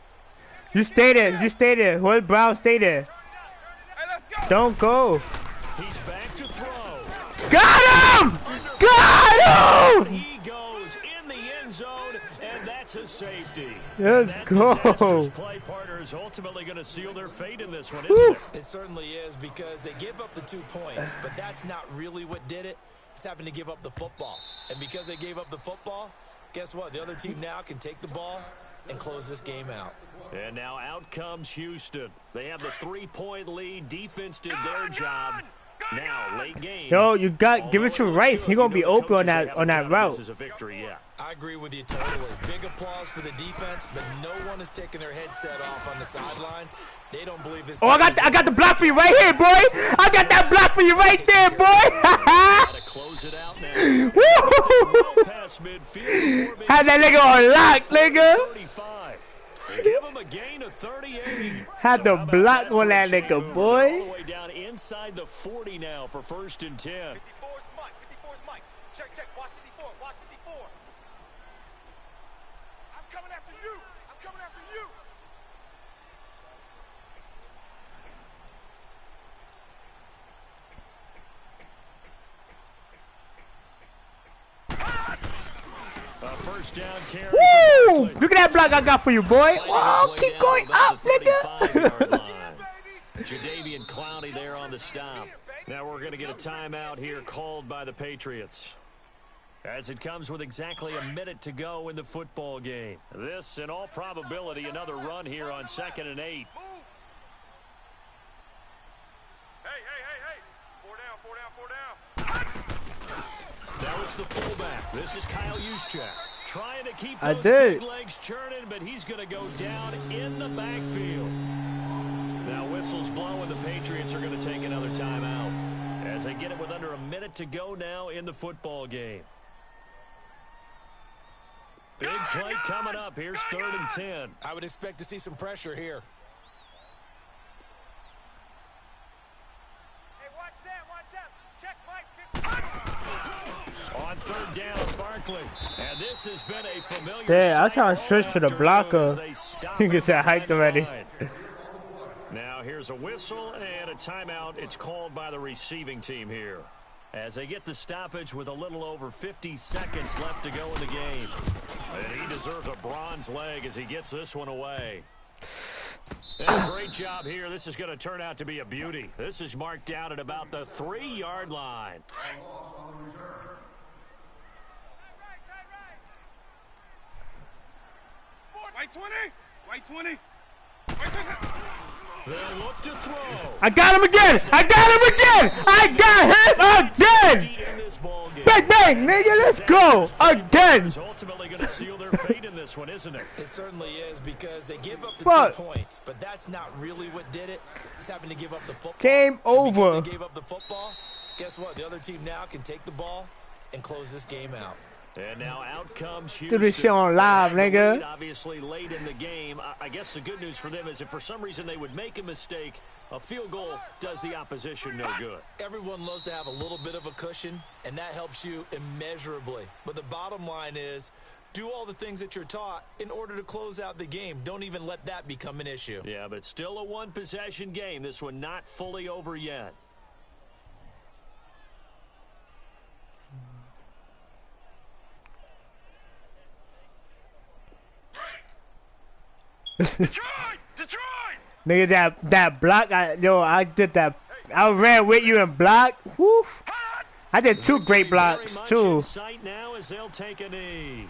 [SPEAKER 1] You stay there. You stay there. Hood Brown, stay there.
[SPEAKER 4] Hey, let's go.
[SPEAKER 1] Don't go.
[SPEAKER 2] He's back to throw.
[SPEAKER 1] Got him! Got him!
[SPEAKER 2] He goes in the end zone, and that's a safety.
[SPEAKER 1] Let's
[SPEAKER 2] That
[SPEAKER 1] go.
[SPEAKER 2] disastrous play partner is ultimately going to seal their fate in this one, isn't it?
[SPEAKER 3] It certainly is, because they gave up the 2 points, but that's not really what did it. It's having to give up the football. And because they gave up the football, guess what? The other team now can take the ball and close this game out.
[SPEAKER 2] And now out comes Houston. They have the 3-point lead. Defense did their job. Now, late game.
[SPEAKER 1] Yo, you got give it to Rice. He gonna be open on that route.
[SPEAKER 2] This is a victory, yeah.
[SPEAKER 3] I agree with you totally. Big applause for the defense, but no one is taking their headset off on the sidelines. They don't believe this.
[SPEAKER 1] Oh, I got the block for you right here, boy. I got that block for you right there, boy.
[SPEAKER 2] Gotta close it out now.
[SPEAKER 1] Woo!
[SPEAKER 2] Past midfield.
[SPEAKER 1] Had that nigga on lock, nigga.
[SPEAKER 2] 35. Give him a gain of 38.
[SPEAKER 1] Had the block on that nigga,
[SPEAKER 2] All
[SPEAKER 1] boy.
[SPEAKER 2] the way down inside the 40 now for 1st and 10.
[SPEAKER 5] 54's Mike. 54's Mike. Check. Watch 54. Watch 54. I'm coming after you. I'm coming after you.
[SPEAKER 2] First down carry.
[SPEAKER 1] Woo! Look at that block I got for you, boy. Oh, keep going up, nigga.
[SPEAKER 2] Jadeveon Clowney there on the stop. Now we're going to get a timeout here called by the Patriots, as it comes with exactly a minute to go in the football game. This, in all probability, another run here on 2nd and 8.
[SPEAKER 5] Hey. 4 down.
[SPEAKER 2] Now it's the fullback. This is Kyle Juszczyk trying to keep
[SPEAKER 1] I
[SPEAKER 2] those
[SPEAKER 1] did.
[SPEAKER 2] big legs churning, but he's going to go down in the backfield. Now whistles blow, and the Patriots are going to take another timeout as they get it with under a minute to go now in the football game. Big play coming up. Here's 3rd and 10.
[SPEAKER 3] I would expect to see some pressure here.
[SPEAKER 5] Hey, watch Sam. Check Mike.
[SPEAKER 2] On 3rd down, Barkley. And this has been a familiar
[SPEAKER 1] Yeah, I
[SPEAKER 2] sight
[SPEAKER 1] trying to switch to the
[SPEAKER 2] all
[SPEAKER 1] blocker.
[SPEAKER 2] afternoon as they stop
[SPEAKER 1] He
[SPEAKER 2] at
[SPEAKER 1] gets
[SPEAKER 2] the
[SPEAKER 1] that hyped already.
[SPEAKER 2] 9. Now here's a whistle and a timeout. It's called by the receiving team here, as they get the stoppage with a little over 50 seconds left to go in the game. And he deserves a bronze leg as he gets this one away. And great job here. This is going to turn out to be a beauty. This is marked down at about the 3-yard line.
[SPEAKER 4] White 20. White 20. White 20.
[SPEAKER 2] They'll look to throw.
[SPEAKER 1] I got him again! I got him again! I got him again!
[SPEAKER 2] In this ball game.
[SPEAKER 1] Bang bang, nigga, let's go! Again!
[SPEAKER 2] It's ultimately going to seal their fate in this one, isn't it?
[SPEAKER 3] It certainly is because they give up the
[SPEAKER 1] Fuck.
[SPEAKER 3] 2 points, but that's not really what did it. It's having to give up the football.
[SPEAKER 1] Game
[SPEAKER 3] And because
[SPEAKER 1] over.
[SPEAKER 3] they gave up the football, guess what? The other team now can take the ball and close this game out.
[SPEAKER 2] And now out comes
[SPEAKER 1] Do
[SPEAKER 2] Houston.
[SPEAKER 1] this shit on live,
[SPEAKER 2] They had the
[SPEAKER 1] nigga.
[SPEAKER 2] lead obviously late in the game. I guess the good news for them is if for some reason they would make a mistake, a field goal does the opposition no good.
[SPEAKER 3] Everyone loves to have a little bit of a cushion, and that helps you immeasurably. But the bottom line is, do all the things that you're taught in order to close out the game. Don't even let that become an issue.
[SPEAKER 2] Yeah, but still a one-possession game. This one not fully over yet.
[SPEAKER 4] Detroit! Detroit!
[SPEAKER 1] Nigga, that block, I did that. I ran with you in block. Woof. I did 2 great blocks,
[SPEAKER 2] Very much
[SPEAKER 1] too.
[SPEAKER 2] in sight now as they'll take a knee.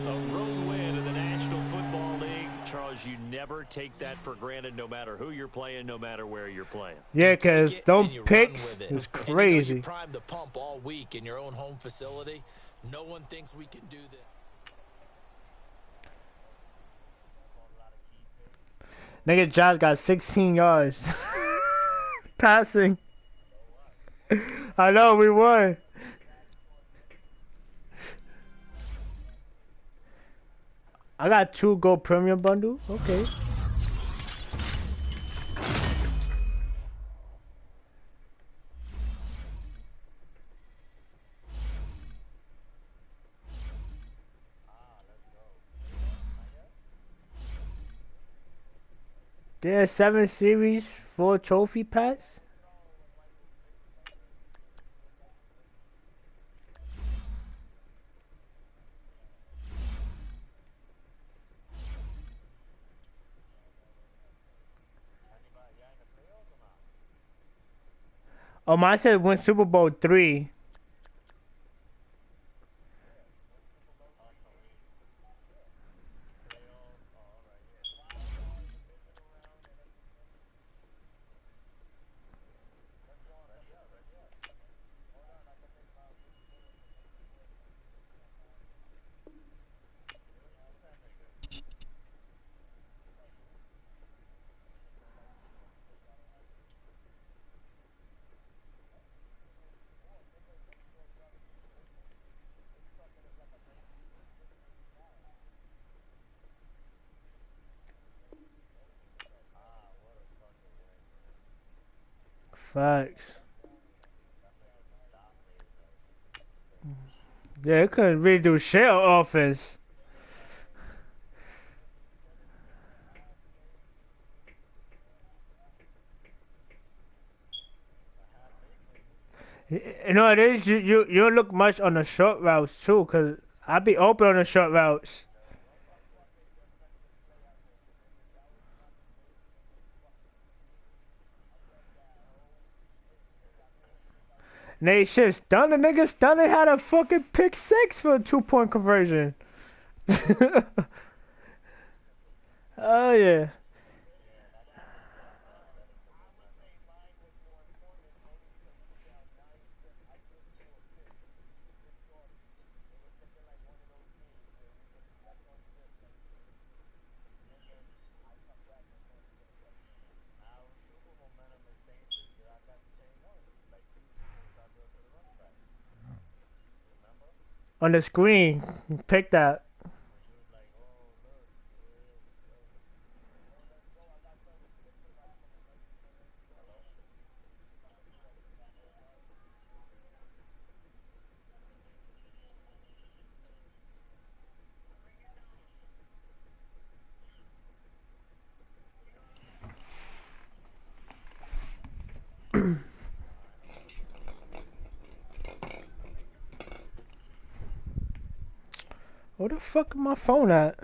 [SPEAKER 2] A road win in the National Football League. Charles, you never take that for granted no matter who you're playing, no matter where you're playing.
[SPEAKER 1] Yeah,
[SPEAKER 3] Take
[SPEAKER 1] because
[SPEAKER 3] it
[SPEAKER 1] them
[SPEAKER 3] and you run
[SPEAKER 1] picks
[SPEAKER 3] with it.
[SPEAKER 1] is
[SPEAKER 3] And
[SPEAKER 1] crazy.
[SPEAKER 3] you primed the pump all week in your own home facility. No one thinks we can do this.
[SPEAKER 1] Nigga, Josh got 16 yards. Passing. I know, we won. I got 2 gold premium bundle. Okay. There's 7 series, 4 trophy packs. Oh, mine said win Super Bowl 3. Facts. Yeah, it couldn't really do shit on offense. You know it is. You don't look much on the short routes too, cause I be open on the short routes. And they shit stunned. The nigga stunned had a fucking pick 6 for a 2-point conversion. Oh yeah. On the screen, pick that. Where the fuck is my phone at?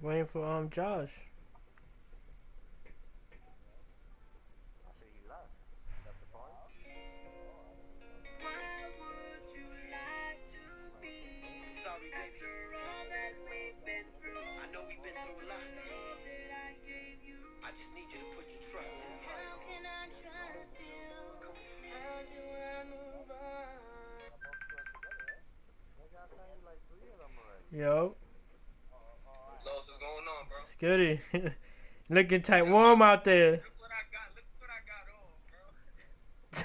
[SPEAKER 1] Waiting for Josh. Yo,
[SPEAKER 6] Los, what's going on, bro?
[SPEAKER 1] Scotty. Looking tight warm out there.
[SPEAKER 6] Look what I got. Look what I got on,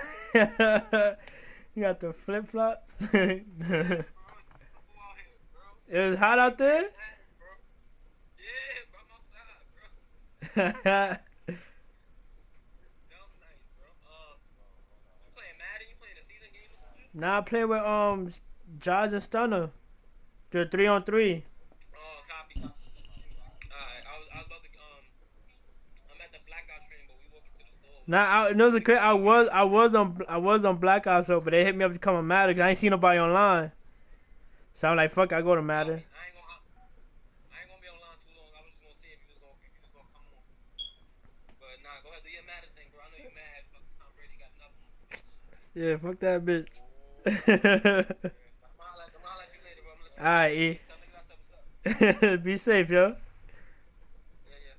[SPEAKER 6] bro.
[SPEAKER 1] You got the flip flops. It was hot out there.
[SPEAKER 6] Yeah, bro, I'm outside, bro. That was nice, bro. You playing Madden? You playing a season game or something?
[SPEAKER 1] Now I play with Jaws and Stunner. The 3-on-3.
[SPEAKER 6] Oh, copy. Alright, I was about to I'm at the blackout stream, but we walking to the store.
[SPEAKER 1] Now I, no, I was on Blackout, so but they hit me up to come on Madden 'cause I ain't seen nobody online. So I'm like, fuck, I go to Madden.
[SPEAKER 6] I ain't gonna be online too long. I was just gonna see if you was gonna come on. But nah, go ahead do your Madden thing, bro. I know you mad. Fucking Tom Brady got another one.
[SPEAKER 1] Yeah, fuck that bitch.
[SPEAKER 6] I'm gonna holler at you later, bro. I'm gonna let you
[SPEAKER 1] Alright, E.
[SPEAKER 6] tell niggas I said what's up.
[SPEAKER 1] Be safe, yo.
[SPEAKER 6] Yeah, yeah.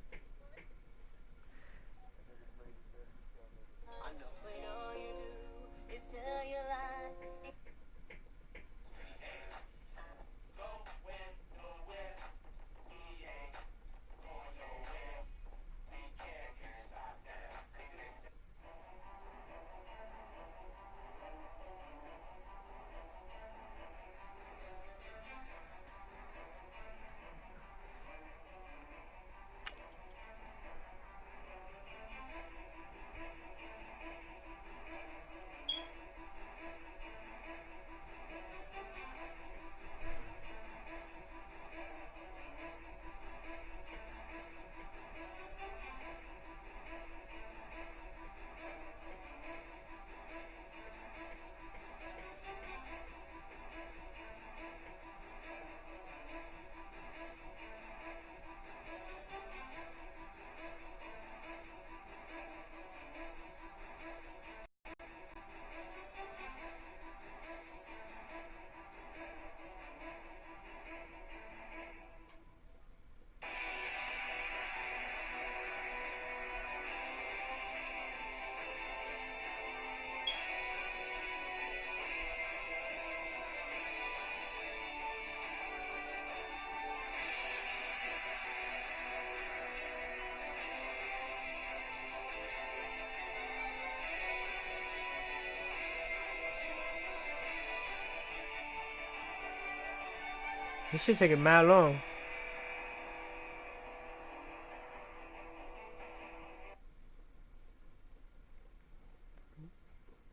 [SPEAKER 1] This shit taking mad long.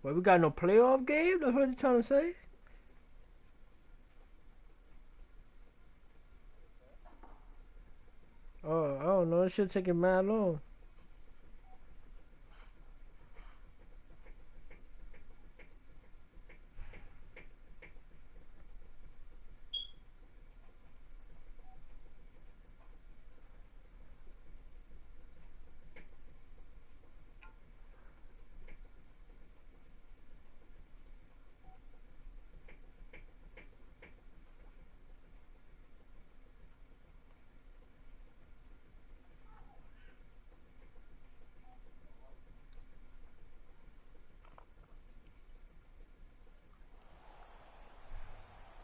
[SPEAKER 1] Well, we got no playoff game? That's what you trying to say? Oh, I don't know. This shit taking mad long.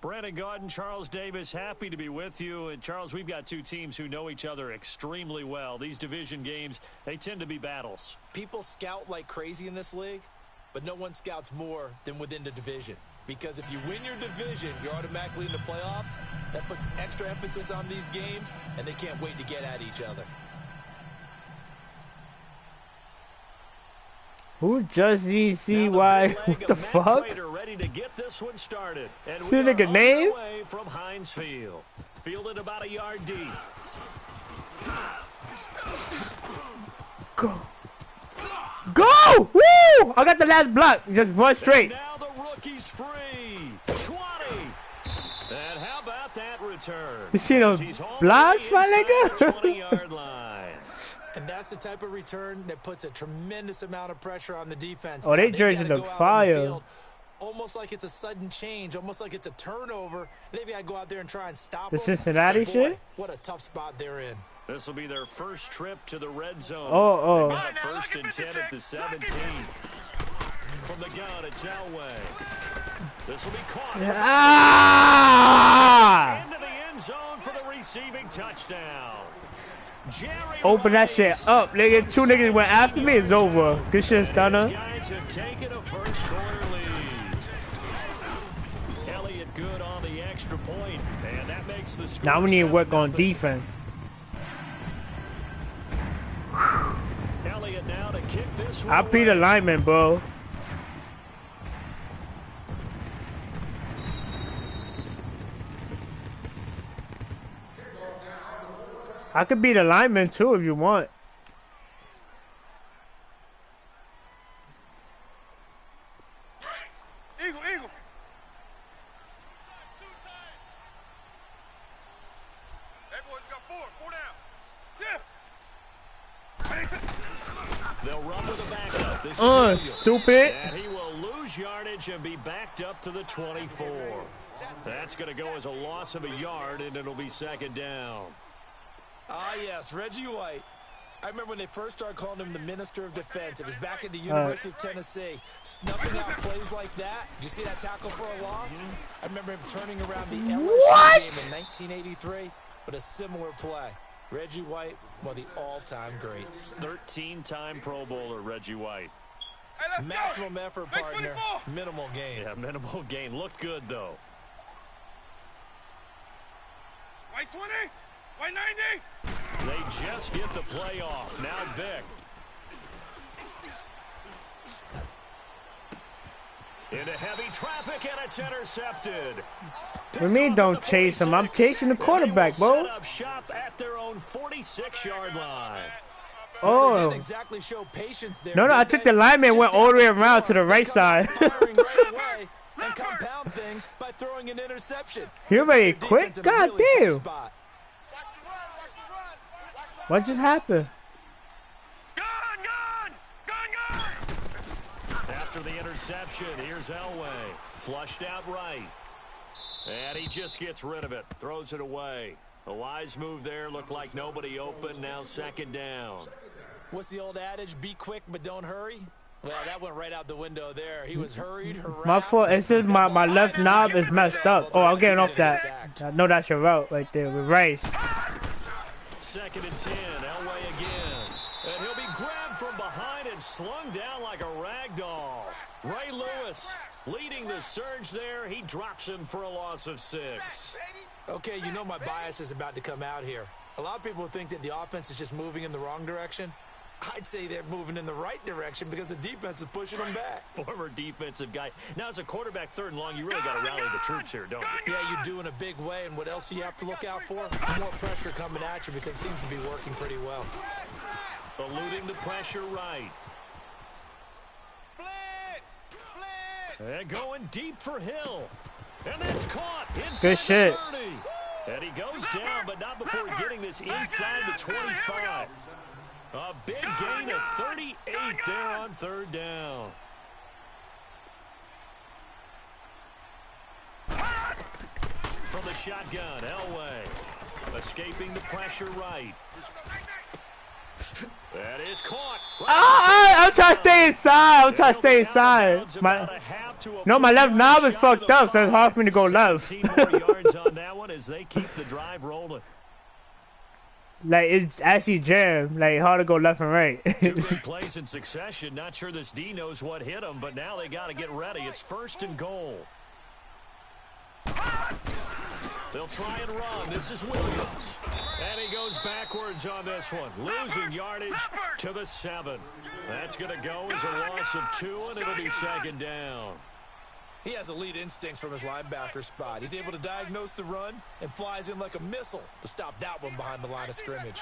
[SPEAKER 2] Brandon Gaudin, Charles Davis, happy to be with you. And Charles, we've got two teams who know each other extremely well. These division games, they tend to be battles.
[SPEAKER 3] People scout like crazy in this league, but no one scouts more than within the division. Because if you win your division, you're automatically in the playoffs. That puts extra emphasis on these games, and they can't wait to get at each other.
[SPEAKER 1] Who just GCY? What the fuck?
[SPEAKER 2] Ready to get this one started. And
[SPEAKER 1] See the nigga name?
[SPEAKER 2] From Heinz Field. Fielded about a yard deep.
[SPEAKER 1] Go. Go! Woo! I got the last block. Just run straight.
[SPEAKER 2] And now the rookie's free. 20. And how about that return?
[SPEAKER 1] You see those blocks, my nigga?
[SPEAKER 2] 20-yard line.
[SPEAKER 3] And that's the type of return that puts a tremendous amount of pressure on the defense.
[SPEAKER 1] Oh, they
[SPEAKER 3] Now,
[SPEAKER 1] jerseys
[SPEAKER 3] gotta
[SPEAKER 1] look
[SPEAKER 3] go out on the
[SPEAKER 1] fire.
[SPEAKER 3] field, almost like it's a sudden change, almost like it's a turnover. They've got to go out there and try and stop
[SPEAKER 1] The
[SPEAKER 3] them.
[SPEAKER 1] Cincinnati
[SPEAKER 3] But boy,
[SPEAKER 1] shit?
[SPEAKER 3] what a tough spot they're in.
[SPEAKER 2] This will be their first trip to the red zone.
[SPEAKER 1] Oh.
[SPEAKER 2] They got a first and 10 at the 17. From the gun, it's Elway. This will be caught.
[SPEAKER 1] Ah!
[SPEAKER 2] Into the end zone for the receiving touchdown. Jerry
[SPEAKER 1] Open that shit
[SPEAKER 2] Rice.
[SPEAKER 1] up, nigga. Two niggas went after me. It's over. Good shit,
[SPEAKER 2] These
[SPEAKER 1] Stunner.
[SPEAKER 2] guys have taken a first quarter lead. Elliott good on the extra point, and that makes the score.
[SPEAKER 1] Now we need to work on
[SPEAKER 2] 7-0.
[SPEAKER 1] defense.
[SPEAKER 2] Elliott now to kick this one
[SPEAKER 1] I beat the
[SPEAKER 2] away.
[SPEAKER 1] lineman, bro. I could be the lineman too if you want.
[SPEAKER 4] Eagle, eagle.
[SPEAKER 5] That boy's got four down.
[SPEAKER 4] Yeah.
[SPEAKER 2] They'll run with a backup. This is Williams.
[SPEAKER 1] Stupid.
[SPEAKER 2] And he will lose yardage and be backed up to the 24. That's going to go as a loss of a yard, and it'll be second down.
[SPEAKER 3] Ah, yes, Reggie White. I remember when they first started calling him the Minister of Defense. It was back at the University of Tennessee. Snuffing out plays like that. Did you see that tackle for a loss? I remember him turning around the LSU game in 1983 with a similar play. Reggie White, one of the all-time greats.
[SPEAKER 2] 13-time Pro Bowler Reggie White.
[SPEAKER 4] Hey, let's
[SPEAKER 3] Maximum
[SPEAKER 4] go.
[SPEAKER 3] effort,
[SPEAKER 4] Base
[SPEAKER 3] partner.
[SPEAKER 4] 24.
[SPEAKER 3] Minimal gain.
[SPEAKER 2] Yeah, minimal gain. Looked good, though.
[SPEAKER 4] White 20. White 90.
[SPEAKER 2] They just get the play off. Now Vic. Into heavy traffic, and it's intercepted.
[SPEAKER 1] What do you mean don't chase him? I'm chasing the quarterback,
[SPEAKER 2] They will
[SPEAKER 1] bro.
[SPEAKER 2] set up shop at their own 46-yard line.
[SPEAKER 3] They
[SPEAKER 1] Oh.
[SPEAKER 3] didn't exactly show patience there.
[SPEAKER 1] No, I
[SPEAKER 3] did
[SPEAKER 1] took
[SPEAKER 3] they?
[SPEAKER 1] the lineman and
[SPEAKER 3] Just
[SPEAKER 1] went all the way
[SPEAKER 3] down
[SPEAKER 1] around to the
[SPEAKER 3] storm.
[SPEAKER 1] right
[SPEAKER 3] They come
[SPEAKER 1] side.
[SPEAKER 3] firing right away and compound things by throwing an interception.
[SPEAKER 1] You already
[SPEAKER 3] Their
[SPEAKER 1] quit?
[SPEAKER 3] defense in a
[SPEAKER 1] God
[SPEAKER 3] really tough
[SPEAKER 1] damn.
[SPEAKER 3] spot.
[SPEAKER 1] What just happened?
[SPEAKER 4] Gun.
[SPEAKER 2] After the interception, here's Elway. Flushed out right. And he just gets rid of it. Throws it away. A wise move there. Looked like nobody open. Now second down.
[SPEAKER 3] What's the old adage? Be quick, but don't hurry. Well, that went right out the window there. He was hurried, harassed.
[SPEAKER 1] My fault. It's just my left knob is messed up. Oh, I'm getting off that. I know that's your route right there with Rice.
[SPEAKER 2] Second and 10. Elway again. And he'll be grabbed from behind and slung down like a rag doll. Ray Lewis leading the surge there. He drops him for a loss of 6.
[SPEAKER 3] Okay, you know my bias is about to come out here. A lot of people think that the offense is just moving in the wrong direction. I'd say they're moving in the right direction because the defense is pushing them back.
[SPEAKER 2] Former defensive guy. Now, as a quarterback, third and long, you really got to rally the troops here, don't you?
[SPEAKER 3] Yeah, you do in a big way, and what else do you have to look out for? More pressure coming at you because it seems to be working pretty well.
[SPEAKER 2] Eluding the pressure right. And going deep for Hill. And that's caught inside
[SPEAKER 1] Good shit.
[SPEAKER 2] the 30. And he goes down, but not before getting this inside the 25. A big gain of 38 there on third down. From the shotgun, Elway. Escaping the pressure right. That is caught.
[SPEAKER 1] I'm trying to stay inside. I'm trying to stay inside. My left knob is fucked up, so it's hard for me to go left.
[SPEAKER 2] 17 more yards on that one as they keep the drive rolling.
[SPEAKER 1] Like, it's actually jammed. Like, hard to go left and right.
[SPEAKER 2] 2 big plays in succession. Not sure this D knows what hit him, but now they got to get ready. It's first and goal. They'll try and run. This is Williams. And he goes backwards on this one. Losing yardage to the 7. That's going to go as a loss of 2, and it'll be second down.
[SPEAKER 3] He has elite instincts from his linebacker spot. He's able to diagnose the run and flies in like a missile to stop that one behind the line of scrimmage.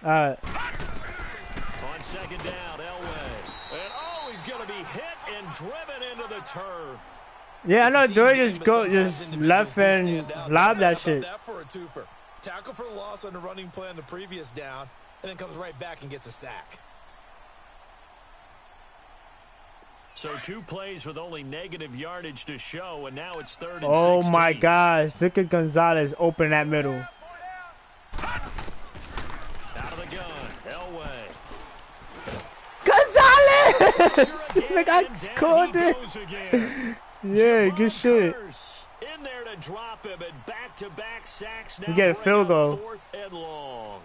[SPEAKER 1] Alright.
[SPEAKER 2] On second down, Elway. And oh, he's going to be hit and driven into the turf.
[SPEAKER 1] Yeah, I know.
[SPEAKER 3] It's a team
[SPEAKER 1] Dory
[SPEAKER 3] game,
[SPEAKER 1] just
[SPEAKER 3] but
[SPEAKER 1] go,
[SPEAKER 3] sometimes
[SPEAKER 1] just
[SPEAKER 3] individuals
[SPEAKER 1] left
[SPEAKER 3] do
[SPEAKER 1] and
[SPEAKER 3] stand out.
[SPEAKER 1] lob that
[SPEAKER 3] How about
[SPEAKER 1] shit.
[SPEAKER 3] that for a twofer? Tackle for the loss on the running play on the previous down, and then comes right back and gets a sack.
[SPEAKER 2] So 2 plays with only negative yardage to show, and now it's third and
[SPEAKER 1] Oh
[SPEAKER 2] 16.
[SPEAKER 1] my gosh. Look at Gonzalez open that middle.
[SPEAKER 2] Out of the gun, Elway.
[SPEAKER 1] Gonzalez!
[SPEAKER 2] Again,
[SPEAKER 1] Like, I
[SPEAKER 2] and down
[SPEAKER 1] scored
[SPEAKER 2] he
[SPEAKER 1] it.
[SPEAKER 2] goes again.
[SPEAKER 1] Yeah, good shit.
[SPEAKER 2] In there to drop him, and back-to-back sacks now.
[SPEAKER 1] You get a field goal.
[SPEAKER 2] 4th and long.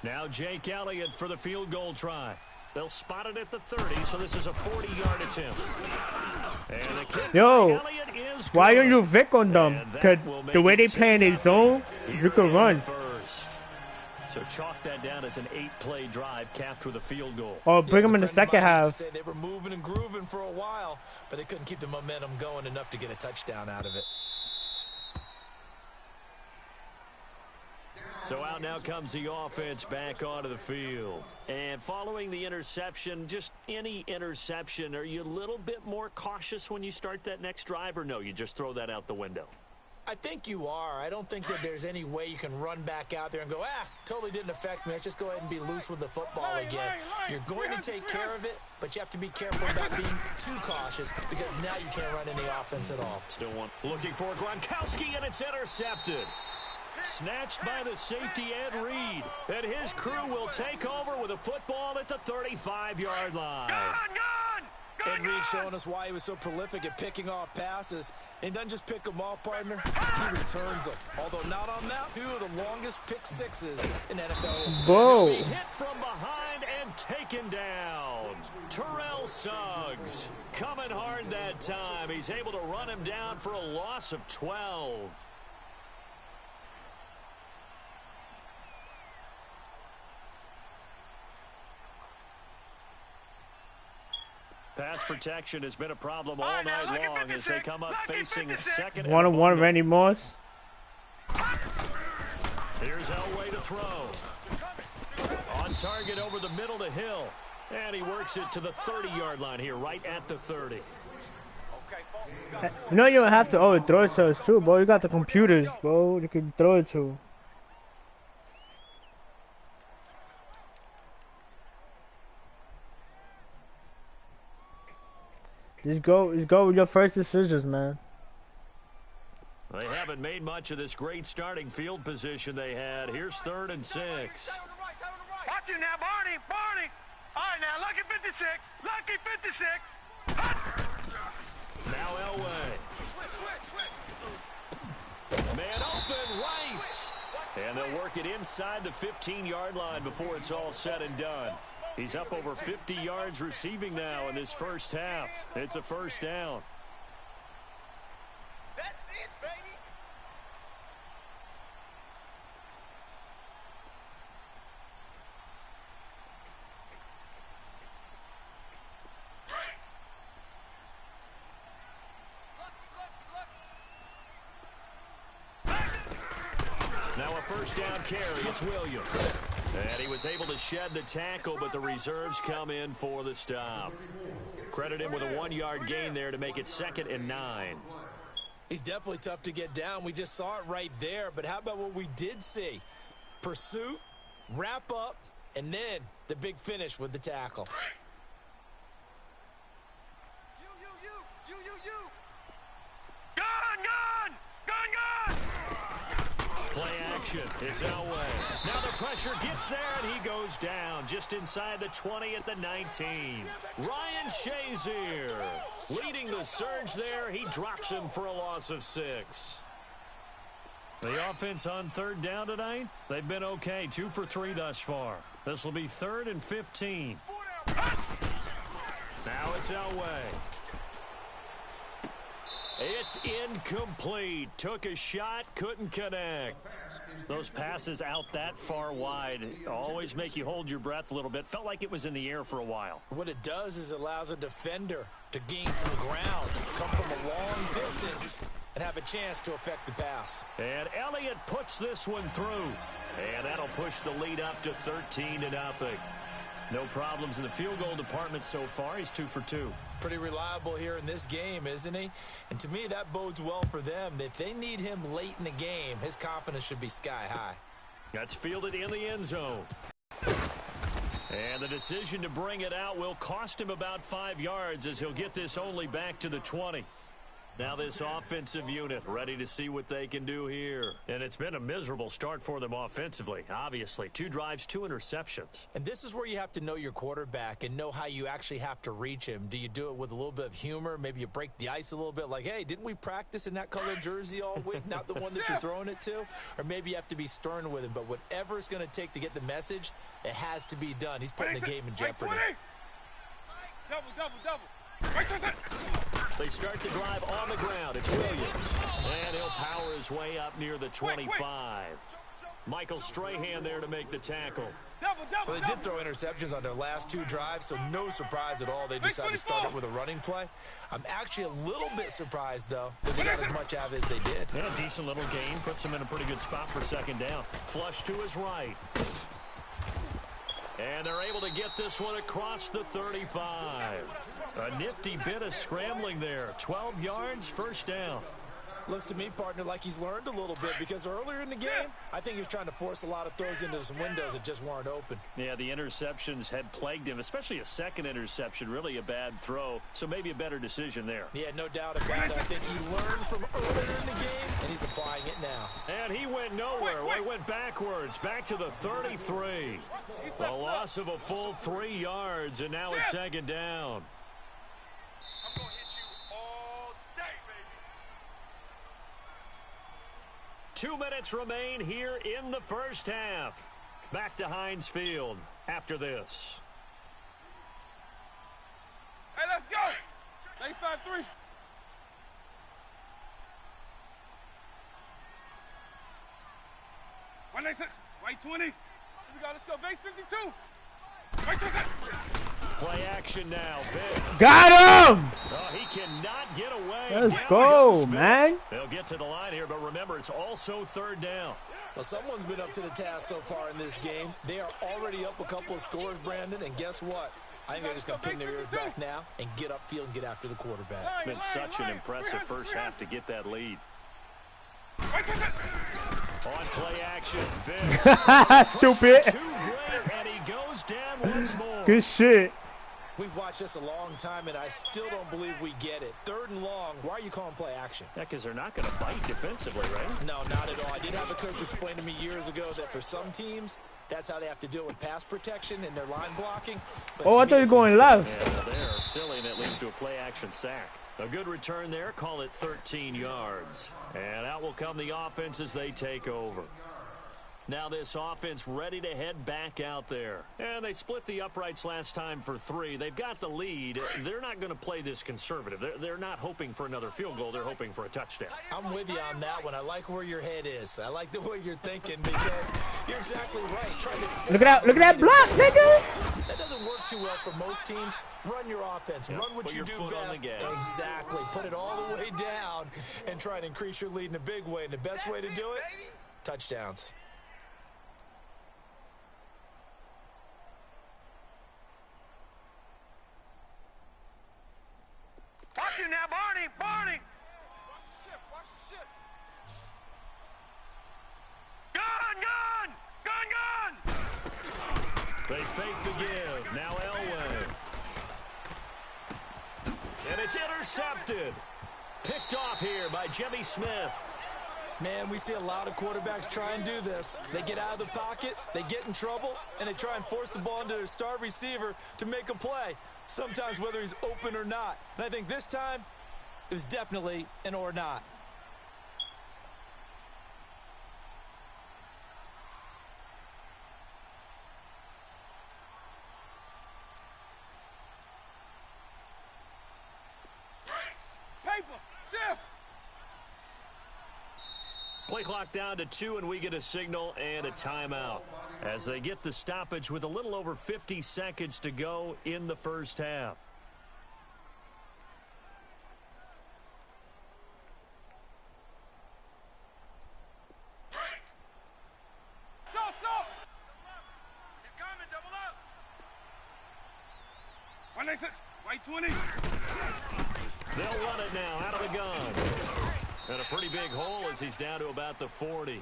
[SPEAKER 2] Now Jake Elliott for the field goal try. They'll spot it at the 30, so this is a 40-yard attempt. And the kick
[SPEAKER 1] Yo,
[SPEAKER 2] by Elliott is
[SPEAKER 1] why
[SPEAKER 2] good.
[SPEAKER 1] don't you Vic on them?
[SPEAKER 2] And that
[SPEAKER 1] Cause
[SPEAKER 2] will make
[SPEAKER 1] the way
[SPEAKER 2] it
[SPEAKER 1] they play in their
[SPEAKER 2] 10-0
[SPEAKER 1] zone,
[SPEAKER 2] here
[SPEAKER 1] you can
[SPEAKER 2] in
[SPEAKER 1] run.
[SPEAKER 2] the first. So chalk that down as an 8-play drive capped with a field goal.
[SPEAKER 1] Or bring them in the second half.
[SPEAKER 3] Say they were moving and grooving for a while, but they couldn't keep the momentum going enough to get a touchdown out of it.
[SPEAKER 2] So out now comes the offense back onto the field. And following the interception, just any interception, are you a little bit more cautious when you start that next drive, or no, you just throw that out the window?
[SPEAKER 3] I think you are. I don't think that there's any way you can run back out there and go, totally didn't affect me. Let's just go ahead and be loose with the football again. You're going to take care of it, but you have to be careful about being too cautious because now you can't run any offense at all.
[SPEAKER 2] Still one. Looking for Gronkowski, and it's intercepted. Snatched by the safety, Ed Reed. And his crew will take over with a football at the 35-yard line.
[SPEAKER 3] Ed Reed showing us why he was so prolific at picking off passes. And doesn't just pick them off, partner. He returns them. Although not on that, 2 of the longest pick sixes in NFL history.
[SPEAKER 1] Whoa.
[SPEAKER 2] Hit from behind and taken down. Terrell Suggs coming hard that time. He's able to run him down for a loss of 12. Pass protection has been a problem all night long as they come up facing a second.
[SPEAKER 1] 1-on-1 Randy Moss.
[SPEAKER 2] Here's Elway to throw. On target over the middle to Hill. And he works it to the 30-yard line here, right at the 30.
[SPEAKER 1] You know you don't have to throw it to us too, bro. You got the computers, bro. You can throw it to. Just go with your first decisions, man.
[SPEAKER 2] They haven't made much of this great starting field position they had. Here's 3rd and 6.
[SPEAKER 4] Watch it now, Barney. All right, now, lucky 56. Lucky 56.
[SPEAKER 2] Now Elway. Man open, Rice. And they'll work it inside the 15-yard line before it's all said and done. He's up over 50 yards receiving now in this first half. It's a first down.
[SPEAKER 5] That's it, baby.
[SPEAKER 2] Now a first down carry. It's Williams. And he was able to shed the tackle, but the reserves come in for the stop. Credit him with a 1-yard gain there to make it 2nd and 9.
[SPEAKER 3] He's definitely tough to get down. We just saw it right there. But how about what we did see? Pursuit, wrap up, and then the big finish with the tackle.
[SPEAKER 2] Play action. It's Elway. Now the pressure gets there, and he goes down just inside the 20 at the 19. Ryan Shazier leading the surge there. He drops him for a loss of 6. The offense on 3rd down tonight, they've been okay. 2 for 3 thus far. This will be 3rd and 15. Now it's Elway. It's incomplete. Took a shot, couldn't connect. Those passes out that far wide always make you hold your breath a little bit. Felt like it was in the air for a while.
[SPEAKER 3] What it does is it allows a defender to gain some ground, come from a long distance, and have a chance to affect the pass.
[SPEAKER 2] And Elliott puts this one through. And that'll push the lead up to 13-0. No problems in the field goal department so far. He's 2 for 2.
[SPEAKER 3] Pretty reliable here in this game, isn't he? And to me, that bodes well for them. If they need him late in the game, his confidence should be sky high.
[SPEAKER 2] That's fielded in the end zone. And the decision to bring it out will cost him about 5 yards as he'll get this only back to the 20. Now this offensive unit ready to see what they can do here. And it's been a miserable start for them offensively, obviously. 2 drives, 2 interceptions.
[SPEAKER 3] And this is where you have to know your quarterback and know how you actually have to reach him. Do you do it with a little bit of humor? Maybe you break the ice a little bit like, hey, didn't we practice in that color jersey all week, not the one that you're throwing it to? Or maybe you have to be stern with him. But whatever it's going to take to get the message, it has to be done. He's putting the game in jeopardy.
[SPEAKER 4] Double, double, double. Right to it.
[SPEAKER 2] They start the drive on the ground. It's Williams. And he'll power his way up near the 25. Michael Strahan there to make the tackle.
[SPEAKER 4] Double, double,
[SPEAKER 3] Well, they did throw interceptions on their last 2 drives, so no surprise at all they decided to start it with a running play. I'm actually a little bit surprised, though, that they got as much out of it as they did.
[SPEAKER 2] Yeah, decent little gain. Puts him in a pretty good spot for second down. Flush to his right. And they're able to get this one across the 35. A nifty bit of scrambling there. 12 yards, first down.
[SPEAKER 3] Looks to me, partner, like he's learned a little bit because earlier in the game, I think he was trying to force a lot of throws into some windows that just weren't open.
[SPEAKER 2] Yeah, the interceptions had plagued him, especially a second interception, really a bad throw. So maybe a better decision there.
[SPEAKER 3] Yeah, no doubt about it. I think he learned from earlier in the game, and he's applying it now.
[SPEAKER 2] And he went nowhere. He went backwards, back to the 33. A loss of a full 3 yards, and now it's second down.
[SPEAKER 5] I'm going to hit you all day, baby.
[SPEAKER 2] 2 minutes remain here in the first half. Back to Heinz Field after this.
[SPEAKER 4] Hey, let's go. Base 5-3. One next, white 20. Here we go. Let's go. Base 52. Right to it.
[SPEAKER 2] Play action now. Vic.
[SPEAKER 1] Got him!
[SPEAKER 2] Oh, he cannot get away.
[SPEAKER 1] Let's
[SPEAKER 2] Down
[SPEAKER 1] go,
[SPEAKER 2] goes Vic.
[SPEAKER 1] man.
[SPEAKER 2] They'll get to the line here, but remember, it's also third down.
[SPEAKER 3] Well, someone's been up to the task so far in this game. They are already up a couple of scores, Brandon, and guess what? I think they're just going to pin their ears back now and get upfield and get after the quarterback.
[SPEAKER 2] It's been such an impressive first half to get that lead.
[SPEAKER 4] Right to it.
[SPEAKER 2] On play action, Vic.
[SPEAKER 1] Stupid.
[SPEAKER 2] Too great, and he goes down once more.
[SPEAKER 1] Good shit.
[SPEAKER 3] We've watched this a long time, and I still don't believe we get it. 3rd and long, why are you calling play action?
[SPEAKER 2] Yeah, because they're not going to bite defensively, right?
[SPEAKER 3] No, not at all. I did have a coach explain to me years ago that for some teams, that's how they have to deal with pass protection and their line blocking. But
[SPEAKER 1] Oh,
[SPEAKER 3] to
[SPEAKER 1] I
[SPEAKER 3] me,
[SPEAKER 1] thought you
[SPEAKER 3] it
[SPEAKER 1] were going
[SPEAKER 3] seems
[SPEAKER 1] left.
[SPEAKER 2] Yeah, well, they're silly, and it leads to a play action sack. A good return there. Call it 13 yards. And out will come the offense as they take over. Now this offense ready to head back out there. And they split the uprights last time for 3. They've got the lead. They're not going to play this conservative. They're not hoping for another field goal. They're hoping for a touchdown.
[SPEAKER 3] I'm with you on that one. I like where your head is. I like the way you're thinking because you're exactly right. Trying to
[SPEAKER 1] Look at that block, nigga.
[SPEAKER 3] That doesn't work too well for most teams. Run your offense.
[SPEAKER 2] Yep.
[SPEAKER 3] Run what
[SPEAKER 2] Put
[SPEAKER 3] you
[SPEAKER 2] your
[SPEAKER 3] do
[SPEAKER 2] foot on
[SPEAKER 3] best.
[SPEAKER 2] the gas.
[SPEAKER 3] Exactly. Put it all the way down and try and increase your lead in a big way. And the best way to do it, touchdowns.
[SPEAKER 4] Watch you now, Barney. Barney.
[SPEAKER 5] Watch the ship. Watch the ship.
[SPEAKER 4] Gun, gun. Gun, gun.
[SPEAKER 2] They fake the give. Now Elway. And it's intercepted. Picked off here by Jimmy Smith.
[SPEAKER 3] Man, we see a lot of quarterbacks try and do this. They get out of the pocket, they get in trouble, and they try and force the ball into their star receiver to make a play, sometimes whether he's open or not. And I think this time, it was definitely an or not.
[SPEAKER 4] Paper. Shift.
[SPEAKER 2] Play clock down to 2, and we get a signal and a timeout as they get the stoppage with a little over 50 seconds to go in the first half.
[SPEAKER 4] So.
[SPEAKER 5] He's coming. Double up.
[SPEAKER 4] One next, white 20.
[SPEAKER 2] They'll run it now out of the gun. And a pretty big hole as he's down to about the 40.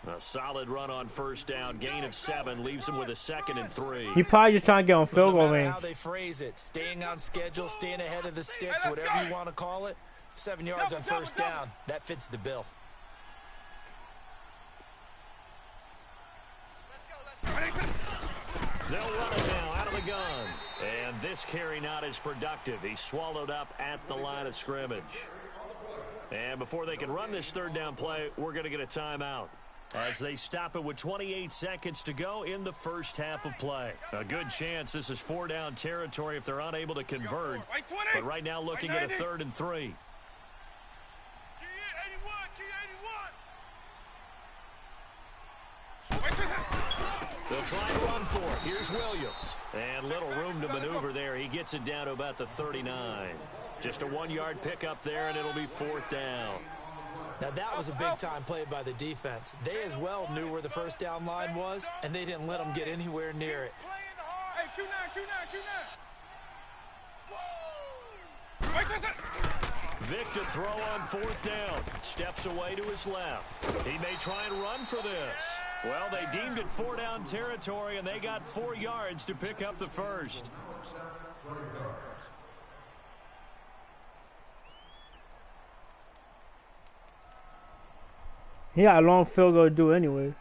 [SPEAKER 2] A solid run on first down. Gain of 7 leaves him with a 2nd and 3.
[SPEAKER 1] He probably just trying to get on field
[SPEAKER 3] No
[SPEAKER 1] goal
[SPEAKER 3] matter
[SPEAKER 1] range.
[SPEAKER 3] how they phrase it, staying on schedule, staying ahead of the sticks, whatever you want to call it, 7 yards on first down. That fits the bill.
[SPEAKER 2] They'll run it now out of the gun. And this carry not as productive. He's swallowed up at the line of scrimmage. And before they can run this third down play, we're going to get a timeout as they stop it with 28 seconds to go in the first half of play. A good chance this is 4 down territory if they're unable to convert. But right now looking at a 3rd and 3. They'll try and run for it. Here's Williams. And little room to maneuver there. He gets it down to about the 39. Just a 1-yard pickup there, and it'll be 4th down.
[SPEAKER 3] Now, that was a big-time play by the defense. They as well knew where the first down line was, and they didn't let them get anywhere near it.
[SPEAKER 4] Hey,
[SPEAKER 2] Vic to throw on 4th down. Steps away to his left. He may try and run for this. Well, they deemed it 4 down territory, and they got 4 yards to pick up the first.
[SPEAKER 1] He got a long field goal to do anyway.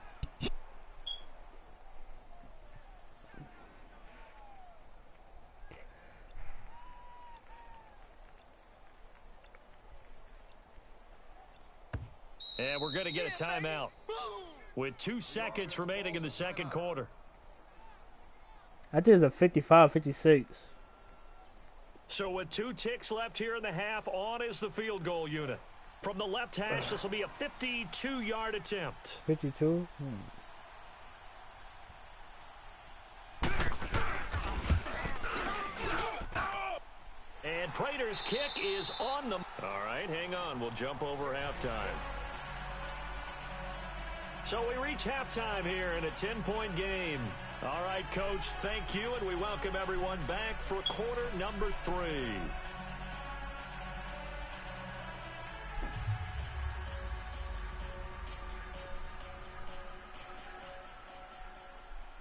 [SPEAKER 2] And we're going to get a timeout with 2 seconds remaining in the second quarter.
[SPEAKER 1] I think it's a 55-56.
[SPEAKER 2] So with 2 ticks left here in the half, on is the field goal unit. From the left hash, this will be a 52-yard attempt.
[SPEAKER 1] 52?
[SPEAKER 2] And Prater's kick is on them. All right, hang on. We'll jump over halftime. So we reach halftime here in a 10-point game. All right, Coach, thank you, and we welcome everyone back for quarter number 3.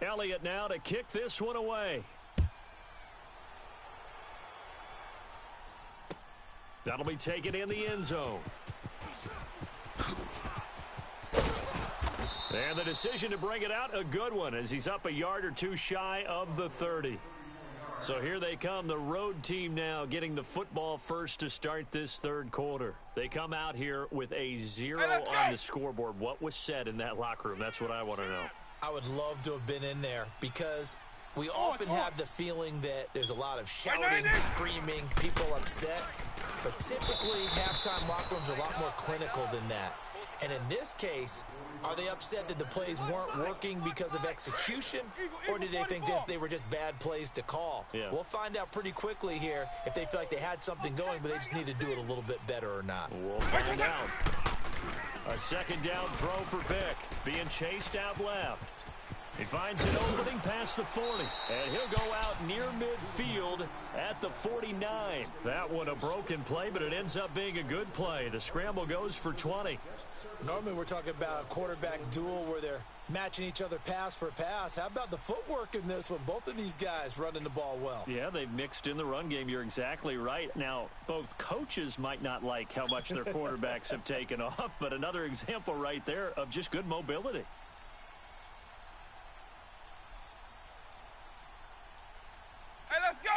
[SPEAKER 2] Elliott now to kick this one away. That'll be taken in the end zone. And the decision to bring it out, a good one, as he's up a yard or 2 shy of the 30. So here they come, the road team now getting the football first to start this third quarter. They come out here with a 0 on the scoreboard. What was said in that locker room? That's what I want to know.
[SPEAKER 3] I would love to have been in there because we often have the feeling that there's a lot of shouting, screaming, people upset. But typically, halftime locker rooms are a lot more clinical than that. And in this case, are they upset that the plays weren't working because of execution, or did they think they were just bad plays to call?
[SPEAKER 2] Yeah.
[SPEAKER 3] We'll find out pretty quickly here if they feel like they had something going, but they just need to do it a little bit better or not.
[SPEAKER 2] We'll find out. A second down throw for Vic, being chased out left. He finds an opening past the 40, and he'll go out near midfield at the 49. That one a broken play, but it ends up being a good play. The scramble goes for 20.
[SPEAKER 3] Normally we're talking about a quarterback duel where they're matching each other pass for pass. How about the footwork in this one? Both of these guys running the ball well.
[SPEAKER 2] Yeah, they've mixed in the run game. You're exactly right. Now, both coaches might not like how much their quarterbacks have taken off, but another example right there of just good mobility.
[SPEAKER 4] Hey, let's go.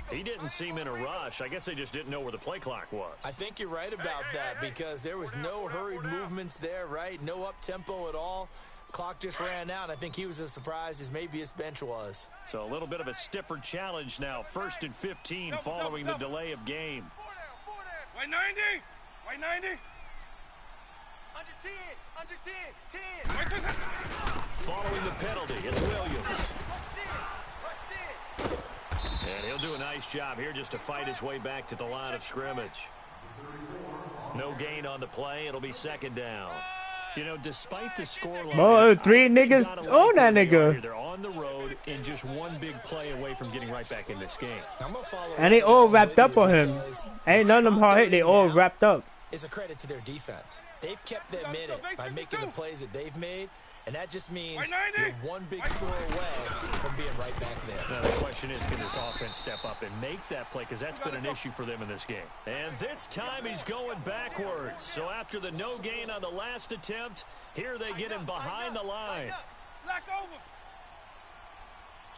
[SPEAKER 2] He didn't seem in a rush. I guess they just didn't know where the play clock was.
[SPEAKER 3] I think you're right about that because there was no hurried movements there, right? No up-tempo at all. Clock just ran out. I think he was as surprised as maybe his bench was.
[SPEAKER 2] So a little bit of a stiffer challenge now. 1st and 15 following the delay of game.
[SPEAKER 4] White 90. White 90.
[SPEAKER 5] Under 10. Under 10. 10.
[SPEAKER 4] White 10.
[SPEAKER 2] Following the penalty, it's Williams. And he'll do a nice job here just to fight his way back to the line of scrimmage. No gain on the play. It'll be second down. You know, despite the scoreline,
[SPEAKER 1] Oh, 3 niggas on that nigga.
[SPEAKER 2] They're on the road and just one big play away from getting right back in this game.
[SPEAKER 1] And they all wrapped up on him. Ain't none of them hard hit. They all wrapped up.
[SPEAKER 3] Is a credit to their defense. They've kept them in it by making the plays that they've made, And that just means you're one big score away from being right back there.
[SPEAKER 2] Now the question is, can this offense step up and make that play? Because that's been an issue for them in this game. And this time he's going backwards. So after the no gain on the last attempt, here they get him behind the line.
[SPEAKER 4] Black over.